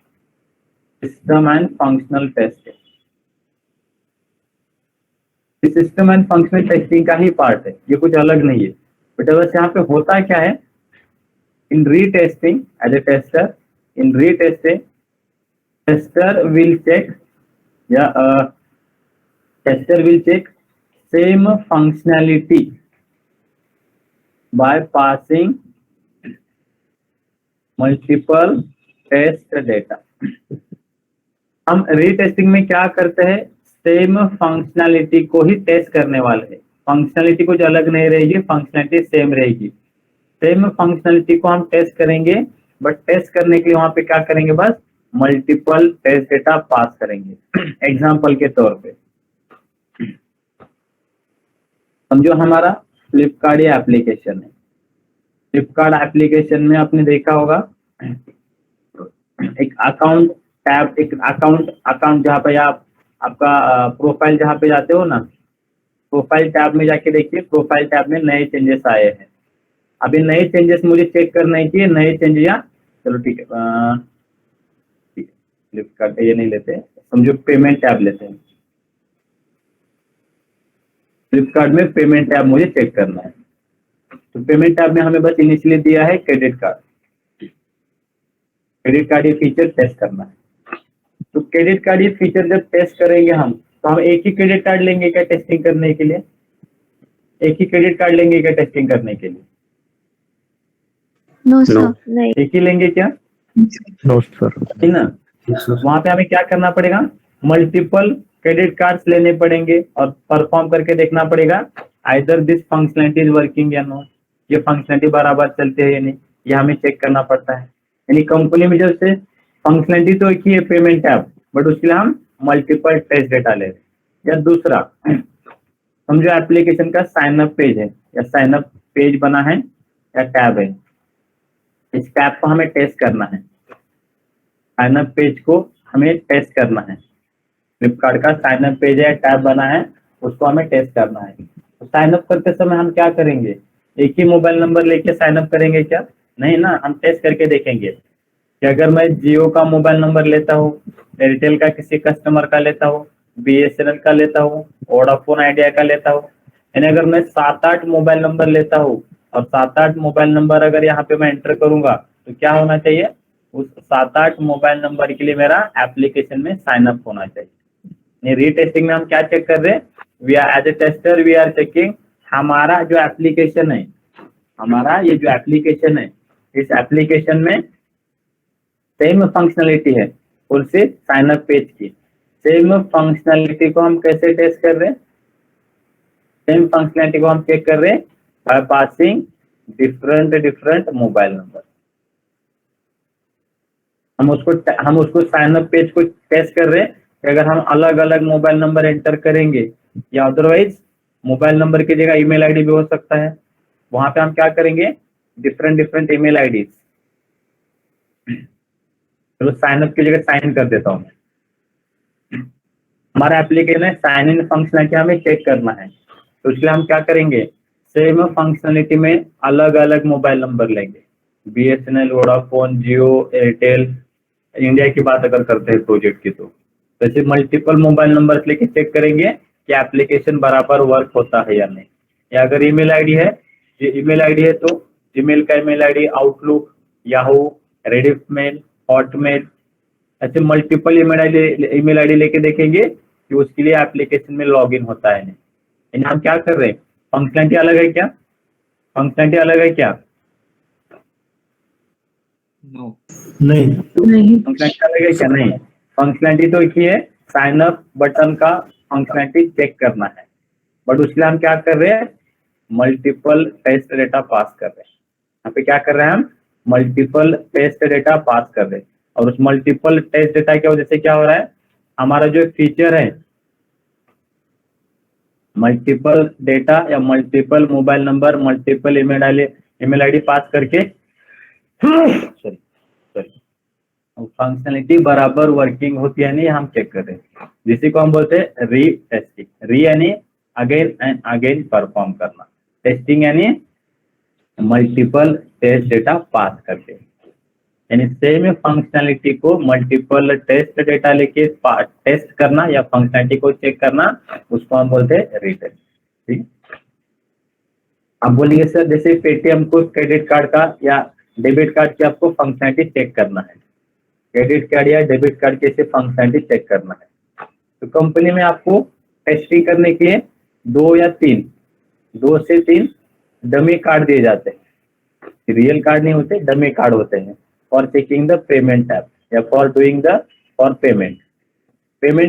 system and functional testing, system and functional testing का ही पार्ट है, ये कुछ अलग नहीं है। बट बस यहाँ पे होता क्या है, in retesting as a tester, in retesting tester will check same functionality by passing multiple test data. हम रीटेस्टिंग में क्या करते हैं, सेम फंक्शनैलिटी को ही टेस्ट करने वाले हैं, फंक्शनैलिटी कुछ अलग नहीं रहेगी, फंक्शनैलिटी सेम रहेगी। सेम फंक्शनैलिटी को हम टेस्ट करेंगे, बट टेस्ट करने के लिए वहां पे क्या करेंगे, बस मल्टीपल टेस्ट डेटा पास करेंगे। एग्जांपल के तौर पे समझो हमारा फ्लिपकार्ट ये एप्लीकेशन है, फ्लिपकार्ट एप्लीकेशन में आपने देखा होगा एक अकाउंट टैब, एक अकाउंट जहाँ पे आप आपका प्रोफाइल जहाँ पे जाते हो ना, प्रोफाइल टैब में जाके देखिए, प्रोफाइल टैब में नए चेंजेस आए हैं। अभी नए चेंजेस मुझे चेक करना है कि नए चेंजेस, या चलो ठीक है, फ्लिपकार्ट ये नहीं लेते, समझो पेमेंट टैब लेते हैं। फ्लिपकार्ट में पेमेंट टैब मुझे चेक करना है, तो पेमेंट टैब में हमें बस इनिशियली दिया है क्रेडिट कार्ड, क्रेडिट कार्ड ये फीचर टेस्ट करना है। तो क्रेडिट कार्ड ये फीचर जब टेस्ट करेंगे हम, तो हम एक ही क्रेडिट कार्ड लेंगे क्या टेस्टिंग करने के लिए, एक ही क्रेडिट कार्ड लेंगे क्या टेस्टिंग करने के लिए? No sir, No. नहीं। एक ही लेंगे क्या, नो सर। है ना? वहां पे हमें क्या करना पड़ेगा, मल्टीपल क्रेडिट कार्ड्स लेने पड़ेंगे और परफॉर्म करके देखना पड़ेगा either this functionality is working या नॉट, ये फंक्शनलिटी बराबर चलते हैं या नहीं, ये हमें चेक करना पड़ता है। यानी कंपनी में जैसे फंक्शनलिटी तो एक ही है पेमेंट ऐप, बट उसके लिए हम मल्टीपल टेस्ट डेटा ले रहे हैं। या दूसरा समझो एप्लीकेशन का साइन अप पेज है, या साइन अप पेज बना है या टैब है, इस टैब को हमें टेस्ट करना है, साइन अप पेज को हमें टेस्ट करना है। फ्लिपकार्ट का साइन अप पेज है, टैब बना है, उसको हमें टेस्ट करना है। तो साइन अप करते समय हम क्या करेंगे, एक ही मोबाइल नंबर लेके साइन अप करेंगे क्या? नहीं ना, हम टेस्ट करके देखेंगे कि अगर मैं जियो का मोबाइल नंबर लेता हूँ, एयरटेल का किसी कस्टमर का लेता हूँ, BSNL का लेता हूँ, वोडाफोन आइडिया का लेता हूँ, यानी अगर मैं 7-8 मोबाइल नंबर लेता हूँ और 7-8 मोबाइल नंबर अगर यहाँ पे मैं एंटर करूंगा, तो क्या होना चाहिए, उस 7-8 मोबाइल नंबर के लिए मेरा एप्लीकेशन में साइन अप होना चाहिए। रीटेस्टिंग में हम क्या चेक कर रहे हैं, we are as a tester we are checking हमारा जो एप्लीकेशन है, हमारा ये जो एप्लीकेशन है, इस एप्लीकेशन में सेम फंक्शनलिटी है और से साइन अप पेज की। सेम फंक्शनलिटी को हम कैसे टेस्ट कर रहे हैं, सेम फंक्शनलिटी को हम चेक कर रहे हैं by passing different mobile number. हम उसको साइन अप पेज को टेस्ट कर रहे हैं कि अगर हम अलग अलग मोबाइल नंबर एंटर करेंगे, या अदरवाइज मोबाइल नंबर की जगह ईमेल आईडी भी हो सकता है, वहां पे हम क्या करेंगे, डिफरेंट ईमेल आईडी। चलो साइन अप की जगह साइन कर देता हूँ। हमारा एप्लीकेशन है, साइन इन फंक्शनलिटी हमें चेक करना है, तो इसलिए हम क्या करेंगे, सेम फंक्शनलिटी में अलग अलग मोबाइल नंबर लेंगे, BSNL, वोडाफोन, जियो, एयरटेल, इंडिया की बात अगर करते हैं प्रोजेक्ट की, तो वैसे मल्टीपल मोबाइल नंबर लेके चेक करेंगे कि एप्लीकेशन बराबर वर्क होता है या नहीं। या अगर ईमेल आईडी है, ये ईमेल आईडी है तो जीमेल का email ID, outlook, Yahoo, Rediffmail, Hotmail, ऐसे मल्टीपल ईमेल आईडी लेके देखेंगे कि उसके लिए एप्लीकेशन में लॉगिन होता है नहीं। यानी हम क्या कर रहे हैं, फंक्शनलिटी अलग है क्या, फंक्शनलिटी अलग है क्या? नहीं। फंक्शनलिटी अलग है क्या? नहीं, फंक्शनलिटी तो एक ही है, साइन अप बटन का फंक्शनलिटी चेक करना है, बट उसके लिए हम क्या कर रहे हैं, मल्टीपल टेस्ट डेटा पास कर रहे हैं। यहाँ पे क्या कर रहे हैं हम, मल्टीपल टेस्ट डेटा पास कर रहे हैं, और उस मल्टीपल टेस्ट डेटा की वजह से क्या हो रहा है, हमारा जो फीचर है, मल्टीपल डेटा या multiple mobile number, multiple email ID पास करके सॉरी फंक्शनलिटी बराबर वर्किंग होती है नहीं, हम चेक कर रहे हैं, जिसी को हम बोलते हैं री टेस्टिंग। री यानी अगेन एंड अगेन परफॉर्म करना, टेस्टिंग यानी मल्टीपल टेस्ट डेटा पास करके, यानी सेम फंक्शनलिटी को मल्टीपल टेस्ट डेटा लेके टेस्ट करना या फंक्शनलिटी को चेक करना, उसको हम बोलते हैं रीटेस्ट। ठीक, अब बोलिए सर जैसे पेटीएम को क्रेडिट कार्ड का या डेबिट कार्ड की आपको फंक्शनलिटी चेक करना है, क्रेडिट कार्ड या डेबिट कार्ड के से फंक्शनलिटी चेक करना है, तो कंपनी में आपको टेस्टिंग करने के लिए 2 से 3 डमी कार्ड दिए जाते हैं, रियल कार्ड नहीं होते, डमी कार्ड होते हैं, for checking the payment app या for doing the for payment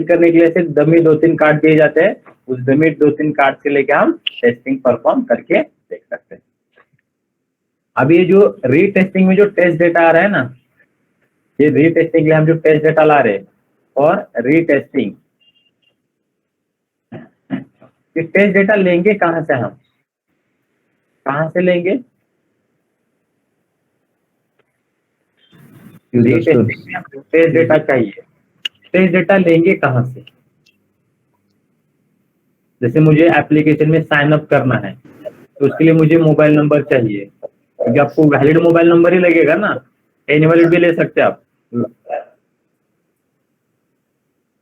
करने के लिए सिर्फ डमी 2-3 कार्ड दिए जाते हैं, उस डमी 2-3 कार्ड से लेके हम टेस्टिंग परफॉर्म करके देख सकते हैं। अब ये जो रीटेस्टिंग में जो टेस्ट डेटा आ रहा है ना, ये रीटेस्टिंग के लिए हम जो टेस्ट डेटा ला रहे हैं और रीटेस्टिंग, ये टेस्ट डेटा लेंगे कहां से, हम कहां से लेंगे, रीटेस्टिंग में हमको टेस्ट डेटा चाहिए, टेस्ट डेटा लेंगे कहां से, जैसे मुझे एप्लीकेशन में साइन अप करना है तो उसके लिए मुझे मोबाइल नंबर चाहिए, क्योंकि आपको वैलिड मोबाइल नंबर ही लगेगा ना, इनवैलिड भी ले सकते हैं आप,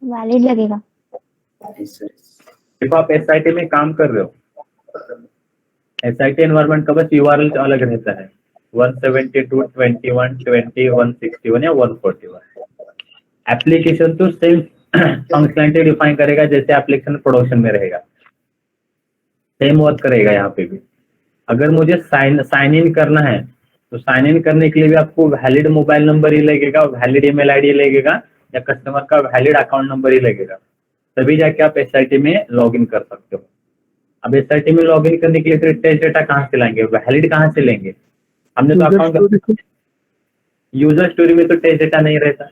वैलिड लगेगा। देखो आप एसआईटी में काम कर रहे हो, एसआईटी एनवायरनमेंट का बस यूआरएल अलग रहता है, 172.21.20.161 या 141। एप्लीकेशन तो सेम फंक्शनलिटी डिफाइन करेगा जैसे एप्लीकेशन प्रोडक्शन में रहेगा, सेम वर्क करेगा यहाँ पे भी। अगर मुझे साइन इन करना है तो साइन इन करने के लिए भी आपको वैलिड मोबाइल नंबर ही लगेगा, वैलिड ईमेल आईडी लगेगा या कस्टमर का वैलिड अकाउंट नंबर ही लगेगा, तभी जाके आप एसआईटी में लॉग इन कर सकते हो। अब एसआईटी में लॉग इन करने के लिए फिर टेस्ट डेटा कहाँ से लाएंगे, वैलिड कहाँ से लेंगे, हमने तो अकाउंट, यूजर स्टोरी में तो टेस्ट डेटा नहीं रहता।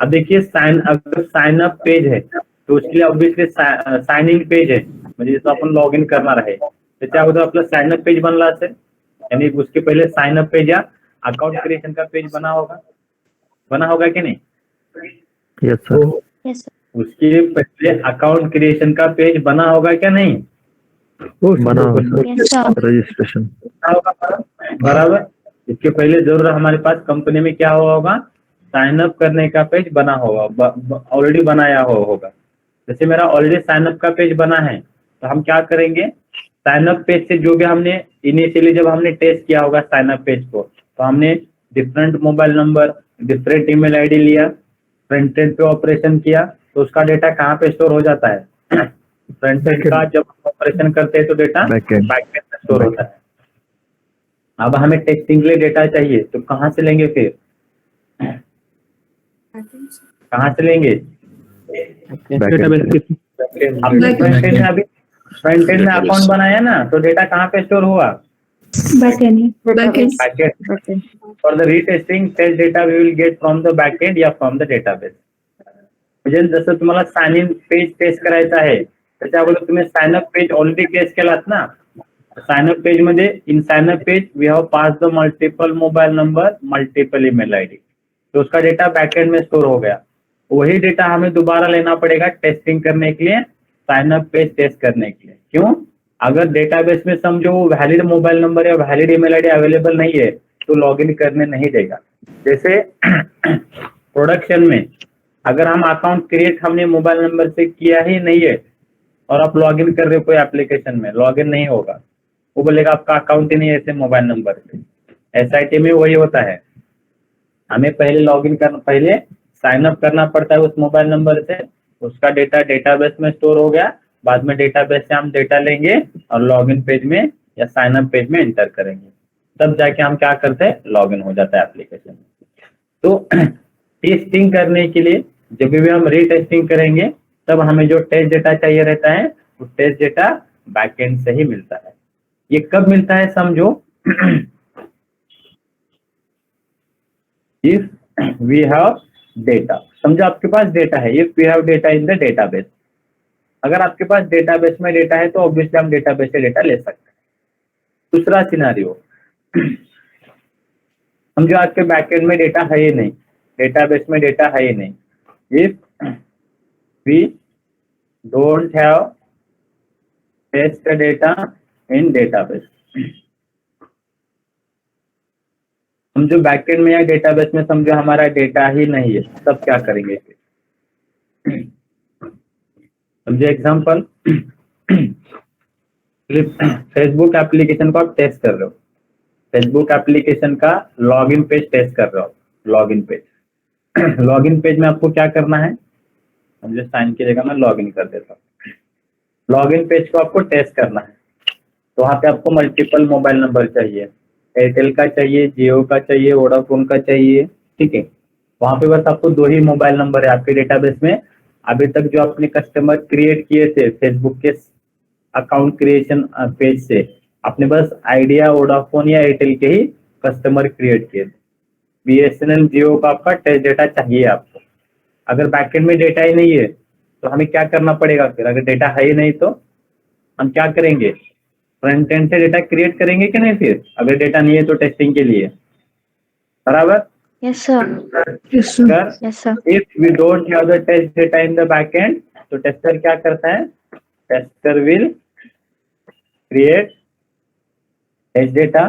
अब देखिए अगर साइन अप पेज है तो उसके लिए ऑब्वियसली साइन इन पेज है, म्हणजे जसं आपण लॉग इन करणार आहे त्याच्या अगोदर आपलं साइन अप पेज बनला असेल, यानी उसके पहले साइन अप पेज या अकाउंट क्रिएशन का पेज बना होगा कि नहीं? Yes sir. Yes sir. उसके पहले अकाउंट क्रिएशन का पेज बना होगा क्या नहीं? बना यस सर। रजिस्ट्रेशन बराबर। इसके पहले जरूर हमारे पास कंपनी में क्या हुआ होगा, साइन अप करने का पेज बना होगा, ऑलरेडी बनाया होगा। जैसे मेरा ऑलरेडी साइन अप का पेज बना है तो हम क्या करेंगे, साइन अप पेज से जो भी हमने इनिशियली जब हमने टेस्ट किया होगा साइन अप पेज को, तो हमने different mobile number, different email ID लिया, फ्रंट एंड पे ऑपरेशन किया, तो उसका डेटा कहाँ पे स्टोर हो जाता है? फ्रंट एंड का जब ऑपरेशन करते हैं तो डेटा बैकएंड में स्टोर होता है। अब हमें टेस्टिंग के लिए डेटा चाहिए तो कहाँ से लेंगे, फिर कहाँ से लेंगे? आपने फ्रंट एंड में अकाउंट बनाया ना, तो डेटा कहाँ पे स्टोर हुआ? Backend. For the retesting, test data we will get from the backend या from the database. म्हणजे जसं तुम्हाला साइन इन पेज टेस्ट करायचं आहे त्याच्या अगोदर तुम्ही sign up page already test केलात ना, साइन अप पेज मध्ये in sign up page we have pass the multiple mobile number, multiple email ID, तो उसका डेटा बैकएंड में स्टोर हो गया। वही डेटा हमें दोबारा लेना पड़ेगा टेस्टिंग करने के लिए, साइन अप पेज टेस्ट करने के लिए। क्यों? अगर डेटाबेस में समझो वैलिड मोबाइल नंबर या वैलिड ईमेल आईडी अवेलेबल नहीं है तो लॉगिन करने नहीं देगा। जैसे प्रोडक्शन में अगर हम अकाउंट क्रिएट हमने मोबाइल नंबर से किया ही नहीं है और आप लॉगिन कर रहे हो कोई एप्लीकेशन में, लॉगिन नहीं होगा, वो बोलेगा आपका अकाउंट ही नहीं है ऐसे मोबाइल नंबर से। एसआईटी में वही होता है, हमें पहले लॉगिन करना, पहले साइन अप करना पड़ता है उस मोबाइल नंबर से, उसका डेटा डेटाबेस में स्टोर हो गया, बाद में डेटाबेस से हम डेटा लेंगे और लॉगिन पेज में या साइन अप पेज में एंटर करेंगे, तब जाके हम क्या करते हैं, लॉगिन हो जाता है एप्लीकेशन में। तो टेस्टिंग करने के लिए जब भी हम रीटेस्टिंग करेंगे तब हमें जो टेस्ट डेटा चाहिए रहता है वो टेस्ट डेटा बैकएंड से ही मिलता है। ये कब मिलता है समझो, इफ वी हैव डेटा, समझो आपके पास डेटा है, if we have data in the database, अगर आपके पास डेटाबेस में डेटा है तो ऑब्वियसली हम डेटाबेस से डेटा ले सकते हैं। दूसरा सिनारियो, हम जो आज के बैकएंड में डेटा है ही नहीं, डेटाबेस में डेटा है ही नहीं, if we don't have test data in database, हम जो बैकएंड में या डेटाबेस में समझो हमारा डेटा ही नहीं है, तब क्या करेंगे फिर? समझे एग्जांपल, फेसबुक एप्लीकेशन को आप टेस्ट कर रहे हो, फेसबुक एप्लीकेशन का लॉगिन पेज टेस्ट कर रहे हो, लॉगिन पेज लॉगिन पेज में आपको क्या करना है, मुझे साइन की जगह मैं लॉगिन कर देता हूँ। लॉगिन पेज को आपको टेस्ट करना है, तो वहाँ पे आपको मल्टीपल मोबाइल नंबर चाहिए, एयरटेल का चाहिए, जियो का चाहिए, वोडाफोन का चाहिए, ठीक है। वहाँ पे बस आपको 2 ही मोबाइल नंबर है आपके डेटाबेस में। अभी तक जो आपने कस्टमर क्रिएट किए थे फेसबुक के अकाउंट क्रिएशन पेज से, आपने बस आइडिया, वोडाफोन या एयरटेल के ही कस्टमर क्रिएट किए थे। बीएसएनएल, जियो का आपका टेस्ट डेटा चाहिए आपको। अगर बैकएंड में डेटा ही नहीं है तो हमें क्या करना पड़ेगा फिर? अगर डेटा है ही नहीं तो हम क्या करेंगे? फ्रंट एंड से डेटा क्रिएट करेंगे कि नहीं फिर, अगर डेटा नहीं है तो टेस्टिंग के लिए, बराबर? Yes, sir. Yes, sir. If we don't have the test data in the backend, तो टेस्टर क्या करता है? Tester will create test data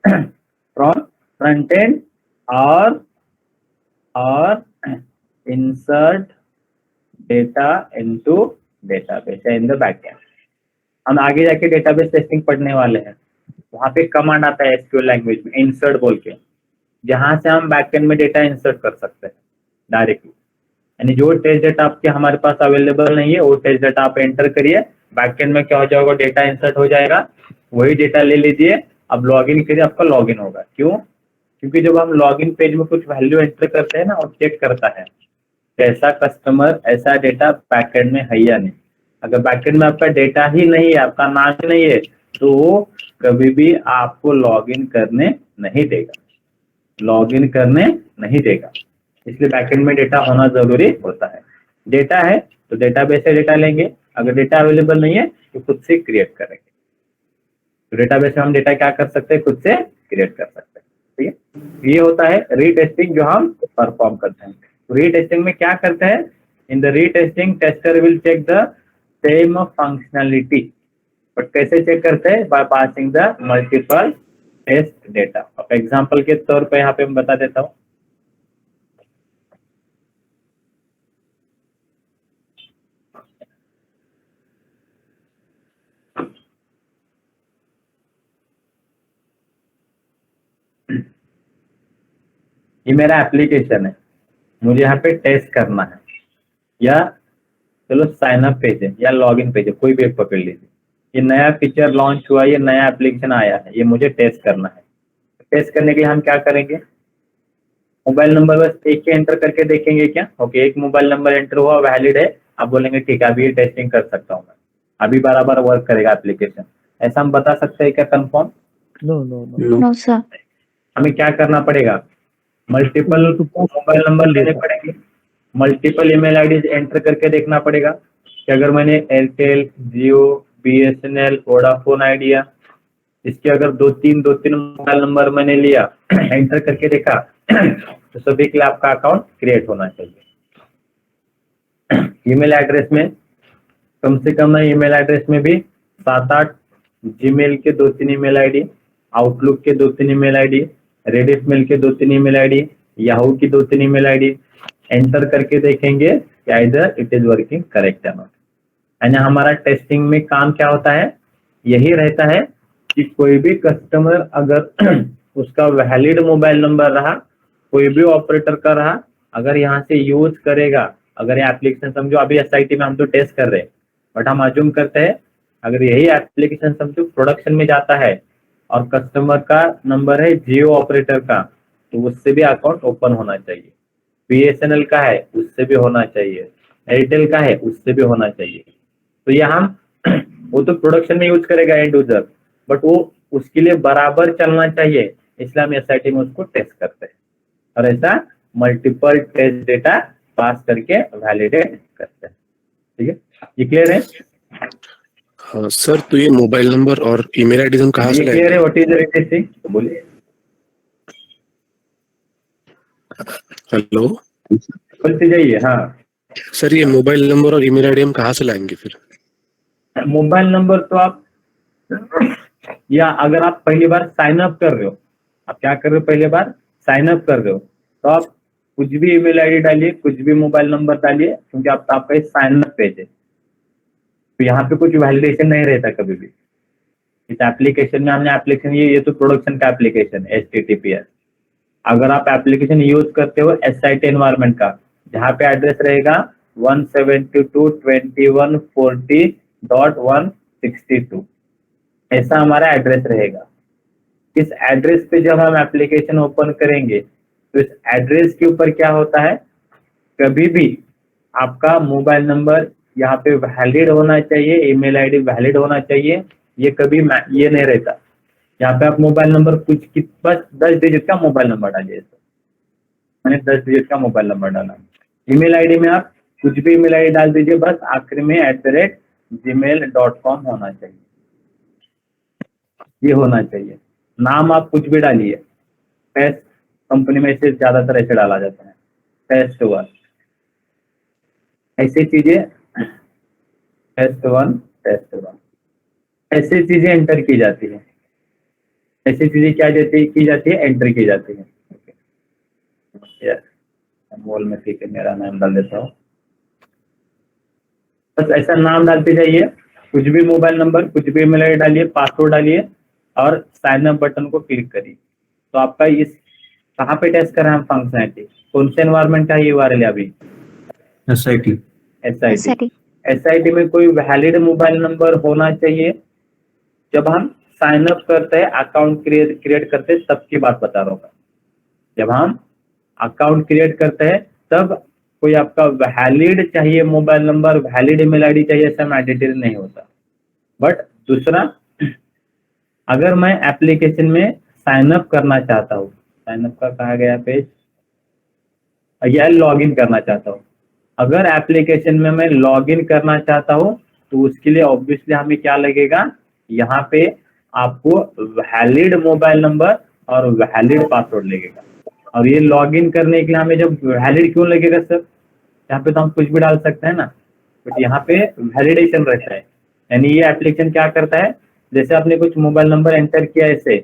from front end और insert data into database in the backend। हम आगे जाके डेटाबेस टेस्टिंग पढ़ने वाले हैं, वहां पे कमांड आता है एसक्यूएल लैंग्वेज में इंसर्ट बोल के, जहां से हम बैकएंड में डेटा इंसर्ट कर सकते हैं डायरेक्टली। यानी जो टेस्ट डेटा आपके हमारे पास अवेलेबल नहीं है वो टेस्ट डेटा आप एंटर करिए, बैकएंड में क्या हो जाएगा? डेटा इंसर्ट हो जाएगा, वही डेटा ले लीजिए, अब लॉगिन करिए, आपका लॉगिन होगा। क्यों? क्योंकि जब हम लॉगिन पेज में कुछ वैल्यू एंटर करते हैं ना, और चेक करता है कैसा कस्टमर, ऐसा डेटा बैकएंड में है या नहीं। अगर बैकएंड में आपका डेटा ही नहीं है, आपका नाम ही नहीं है, तो वो कभी भी आपको लॉगिन करने नहीं देगा, लॉगिन करने नहीं देगा। इसलिए बैकएंड में डेटा होना जरूरी होता है। डेटा है तो डेटाबेस से डेटा लेंगे, अगर डेटा अवेलेबल नहीं है तो खुद से क्रिएट करेंगे। तो डेटाबेस में हम डेटा क्या कर सकते हैं? खुद से क्रिएट कर सकते हैं, ठीक है। ये होता है रीटेस्टिंग जो हम परफॉर्म करते हैं। रीटेस्टिंग में क्या करते हैं? In the retesting tester will check the same functionality, but कैसे चेक करते हैं? By passing the multiple test data. अब एग्जांपल के तौर पे यहाँ पे मैं बता देता हूँ। ये मेरा एप्लीकेशन है, मुझे यहाँ पे टेस्ट करना है, या चलो साइन अप पेज है या लॉगिन पेज है, कोई भी एक पकड़ लीजिए। ये नया फीचर लॉन्च हुआ, ये नया एप्लीकेशन आया है, ये मुझे टेस्ट करना है। टेस्ट करने के लिए हम क्या करेंगे? मोबाइल नंबर बस एक ही एंटर करके देखेंगे क्या? ओके, एक मोबाइल नंबर एंटर हुआ, वैलिड है, आप बोलेंगे ठीक है अभी ये टेस्टिंग कर सकता हूँ मैं, अभी बराबर वर्क करेगा एप्लीकेशन, ऐसा हम बता सकते हैं क्या confirm? No, no, no. No, sir. हमें क्या करना पड़ेगा? मल्टीपल मोबाइल नंबर लेने पड़ेंगे, मल्टीपल ईमेल आईडी एंटर करके देखना पड़ेगा कि अगर मैंने एयरटेल, जियो, बीएसएनएल, वोडाफोन आइडिया, इसके अगर दो तीन मोबाइल नंबर मैंने लिया, एंटर करके देखा, तो सभी के लिए आपका अकाउंट क्रिएट होना चाहिए। ईमेल एड्रेस में कम से कम ईमेल एड्रेस में भी 7-8 जीमेल के 2-3 ईमेल आईडी, आउटलुक के 2-3 ईमेल आईडी, रेडिट मेल के 2-3 ईमेल आईडी, याहू की 2-3 ईमेल आईडी एंटर करके देखेंगे कि either it is working correct या नॉट। यानी हमारा टेस्टिंग में काम क्या होता है? यही रहता है कि कोई भी कस्टमर अगर उसका वैलिड मोबाइल नंबर रहा, कोई भी ऑपरेटर का रहा, अगर यहाँ से यूज करेगा, अगर ये एप्लीकेशन समझो अभी एसआईटी में हम तो टेस्ट कर रहे हैं, बट हम अज्यूम करते हैं अगर यही एप्लीकेशन समझो प्रोडक्शन में जाता है और कस्टमर का नंबर है जियो ऑपरेटर का, तो उससे भी अकाउंट ओपन होना चाहिए। बीएसएनएल का है उससे भी होना चाहिए, एयरटेल का है उससे भी होना चाहिए। तो ये हम वो तो प्रोडक्शन में यूज करेगा एंड यूजर, बट वो उसके लिए बराबर चलना चाहिए, इसलिए हम एसआईटी में उसको टेस्ट करते हैं और ऐसा मल्टीपल टेस्ट डेटा पास करके वैलिडेट करते हैं, ठीक है। ये क्लियर है? हाँ सर, तो ये मोबाइल नंबर और ईमेल आईडी हम कहाँ से ये क्लियर लाएंगे? है? What is the requesting? बोलिए। हेलो बोलते जाइए। हाँ, सर, ये मोबाइल नंबर और ईमेल आईडी हम कहाँ से लाएंगे फिर? मोबाइल नंबर तो आप, या अगर आप पहली बार साइन अप कर रहे हो, आप क्या कर रहे हो, पहली बार साइन अप कर रहे हो, तो आप कुछ भी ईमेल आईडी डालिए, कुछ भी मोबाइल नंबर डालिए, क्योंकि आपका साइन अप पेज है, तो यहाँ पे कुछ वैलिडेशन नहीं रहता कभी भी। इस एप्लीकेशन में हमने एप्लीकेशन, ये तो प्रोडक्शन का एप्लीकेशन HTTPS। अगर आप एप्लीकेशन यूज करते हो SIT एनवायरमेंट का, जहाँ पे एड्रेस रहेगा 172.2140.162, ऐसा हमारा एड्रेस रहेगा। इस एड्रेस पे जब हम एप्लीकेशन ओपन करेंगे तो इस एड्रेस के ऊपर क्या होता है, कभी भी आपका मोबाइल नंबर यहाँ पे वैलिड होना चाहिए, ईमेल आईडी वैलिड होना चाहिए, ये कभी ये नहीं रहता। यहाँ पे आप मोबाइल नंबर बस 10 डिजिट का मोबाइल नंबर डालिए, मैंने 10 डिजिट का मोबाइल नंबर डाला। ईमेल आईडी में आप कुछ भी ईमेल आईडी डाल दीजिए, बस आखिर में @gmail.com होना चाहिए, ये होना चाहिए। नाम आप कुछ भी डालिए, टेस्ट कंपनी में से ज्यादातर ऐसे डाला जाता है, टेस्ट 1, ऐसी चीजें, टेस्ट 1 ऐसी चीजें एंटर की जाती है, ऐसी चीजें क्या की जाती है, एंटर की जाती है। मोल में ठीक है, मेरा नाम डाल देता हूँ, बस ऐसा नाम डालते जाइए, कुछ भी मोबाइल नंबर, कुछ भी ईमेल आईडी डालिए, पासवर्ड डालिए और साइन अप बटन को क्लिक करिए। तो आपका इस कहाँ पे टेस्ट कर रहे हैं हम फंक्शनलिटी, कौन से एनवायरमेंट का ये URL है अभी? SIT। SIT में कोई वैलिड मोबाइल नंबर होना चाहिए। जब हम साइन अप करते हैं, अकाउंट क्रिएट करते हैं, तब की बात बता रहा हूँ। जब हम अकाउंट क्रिएट करते हैं तब कोई आपका वैलिड चाहिए mobile number, valid email ID चाहिए, ऐसा मैंडेटरी नहीं होता। बट दूसरा, अगर मैं एप्लीकेशन में साइन अप करना चाहता हूँ, साइन अप का कहा गया पेज, या लॉग इन करना चाहता हूँ, अगर एप्लीकेशन में मैं लॉग इन करना चाहता हूँ तो उसके लिए ऑब्वियसली हमें क्या लगेगा, यहाँ पे आपको वैलिड मोबाइल नंबर और वैलिड पासवर्ड लगेगा। और ये लॉग इन करने के लिए हमें जब वैलिड क्यों लगेगा सर, यहाँ पे तो हम कुछ भी डाल सकते हैं ना, बट यहाँ पे वैलिडेशन रहता है। यानी ये एप्लीकेशन क्या करता है, जैसे आपने कुछ मोबाइल नंबर एंटर किया ऐसे,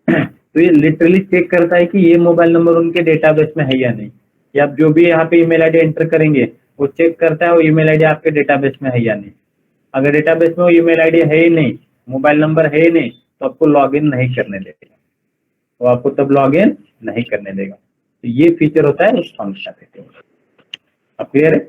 तो ये लिटरली चेक करता है कि ये मोबाइल नंबर उनके डेटाबेस में है या नहीं। या आप जो भी यहाँ पे ईमेल आईडी एंटर करेंगे वो चेक करता है वो ईमेल आईडी आपके डेटाबेस में है या नहीं। अगर डेटाबेस में वो ईमेल आईडी है ही नहीं, मोबाइल नंबर है ही नहीं, तो आपको लॉग इन नहीं करने देगा, वो आपको तब लॉग इन नहीं करने देगा। तो ये फीचर होता है उस फंक्शनलिटी। अब क्लियर है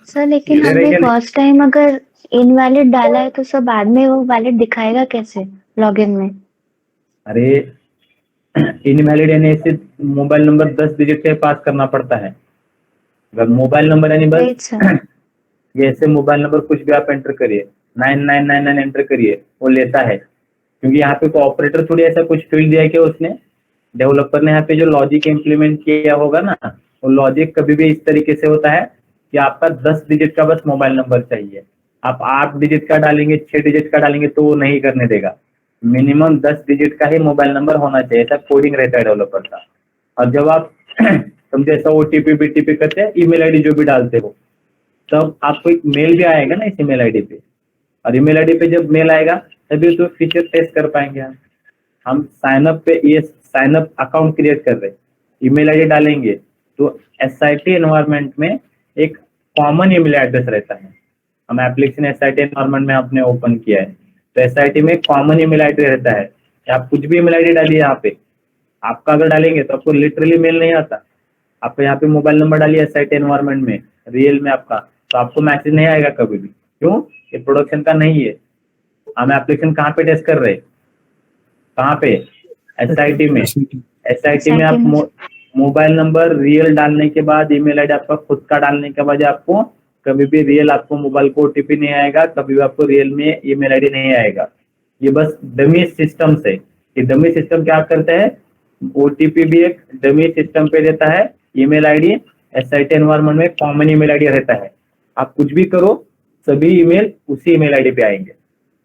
सर? लेकिन हमने फर्स्ट टाइम अगर इनवैलिड डाला है तो सर बाद में वो वैलिड दिखाएगा कैसे लॉगिन में? अरे इनवैलिड यानी ऐसे मोबाइल नंबर 10 डिजिट से पास करना पड़ता है। अगर मोबाइल नंबर यानी बस ये ऐसे मोबाइल नंबर कुछ भी आप एंटर करिए, 9999 एंटर करिए, वो लेता है। क्योंकि यहाँ पे को ऑपरेटर थोड़ी ऐसा कुछ फील्ड दिया है कि उसने डेवलपर ने यहाँ पे जो लॉजिक इम्प्लीमेंट किया होगा ना, वो लॉजिक कभी भी इस तरीके से होता है कि आपका 10 डिजिट का बस मोबाइल नंबर चाहिए। आप 8 डिजिट का डालेंगे, 6 डिजिट का डालेंगे तो वो नहीं करने देगा। मिनिमम 10 डिजिट का ही मोबाइल नंबर होना चाहिए, ऐसा कोडिंग रहता है डेवलपर का। और जब आप समझे ऐसा OTP BTP करते हैं, ईमेल आईडी जो भी डालते हो, तब आपको एक मेल भी आएगा ना इस ईमेल आईडी पे, और ईमेल आईडी पे जब मेल आएगा तभी तो फीचर टेस्ट कर पाएंगे हम साइन अप पे, ये साइन अप अकाउंट क्रिएट कर रहे, ईमेल आईडी डालेंगे तो SIT एनवायरमेंट में एक कॉमन ईमेल एड्रेस रहता है। हम एप्लीकेशन SIT एनवायरमेंट में आपने ओपन किया है तो SIT में कॉमन ईमेल आईडी रहता है। आप कुछ भी ईमेल आईडी डालिए, यहाँ पे आपका अगर डालेंगे तो आपको लिटरली मेल नहीं आता। आपको यहाँ पे मोबाइल नंबर डालिए SIT एनवायरमेंट में, रियल में आपका, तो आपको मैसेज नहीं आएगा कभी भी। क्यों? ये प्रोडक्शन का नहीं है। हम एप्लीकेशन कहाँ पे टेस्ट कर रहे, कहाँ पे? SIT में। SIT में आप मोबाइल नंबर रियल डालने के बाद, ईमेल आईडी आपका खुद का डालने के बाद आपको कभी भी रियल आपको मोबाइल को OTP नहीं आएगा, कभी भी आपको रियल में ईमेल आईडी नहीं आएगा। ये बस डमी सिस्टम से, ये डमी सिस्टम क्या करता है, OTP भी एक डमी सिस्टम पे देता है ईमेल आईडी SIT एनवायरमेंट में कॉमन ईमेल आईडी रहता है। आप कुछ भी करो, सभी ईमेल उसी ईमेल आईडी पे आएंगे,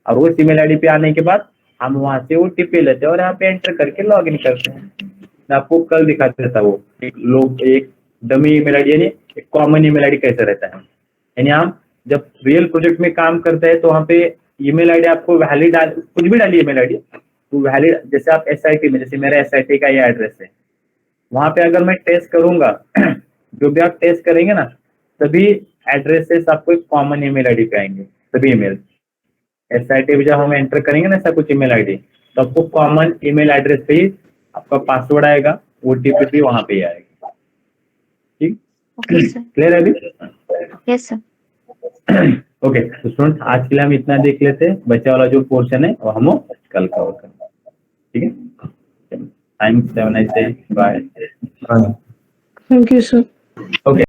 और उस ईमेल आईडी पे आने के बाद हम वहां से OTP लेते हैं और यहाँ पे एंटर करके लॉग इन करते हैं। मैं आपको कल दिखा देता वो एक डमी ईमेल आईडी यानी एक कॉमन ईमेल आईडी कैसे रहता है। यानी हम जब रियल प्रोजेक्ट में काम करते हैं तो वहाँ पे ईमेल आईडी आपको वैलिड कुछ भी डालिए ईमेल आईडी तो वैलिड, जैसे आप SIT में, जैसे मेरा SIT का ये एड्रेस है, वहां पे अगर मैं टेस्ट करूंगा जो भी आप टेस्ट करेंगे ना, सभी एड्रेसेस आपको एक कॉमन ईमेल आईडी पे आएंगे, सभी ईमेल SIT में जब हम एंटर करेंगे ना ऐसा कुछ ईमेल आईडी, तो आपको कॉमन ईमेल एड्रेस पे ही आपका पासवर्ड आएगा, OTP भी वहां पे ही आएगा। ठीक, ओके सर। क्लियर है अभी? Yes sir. ओके, तो स्टूडेंट आज के लिए हम इतना देख लेते हैं, बच्चा वाला जो पोर्शन है वो हम कल कवर करेंगे। ठीक है, thanks, have a nice day, bye. हाँ। Thank you, sir. ओके।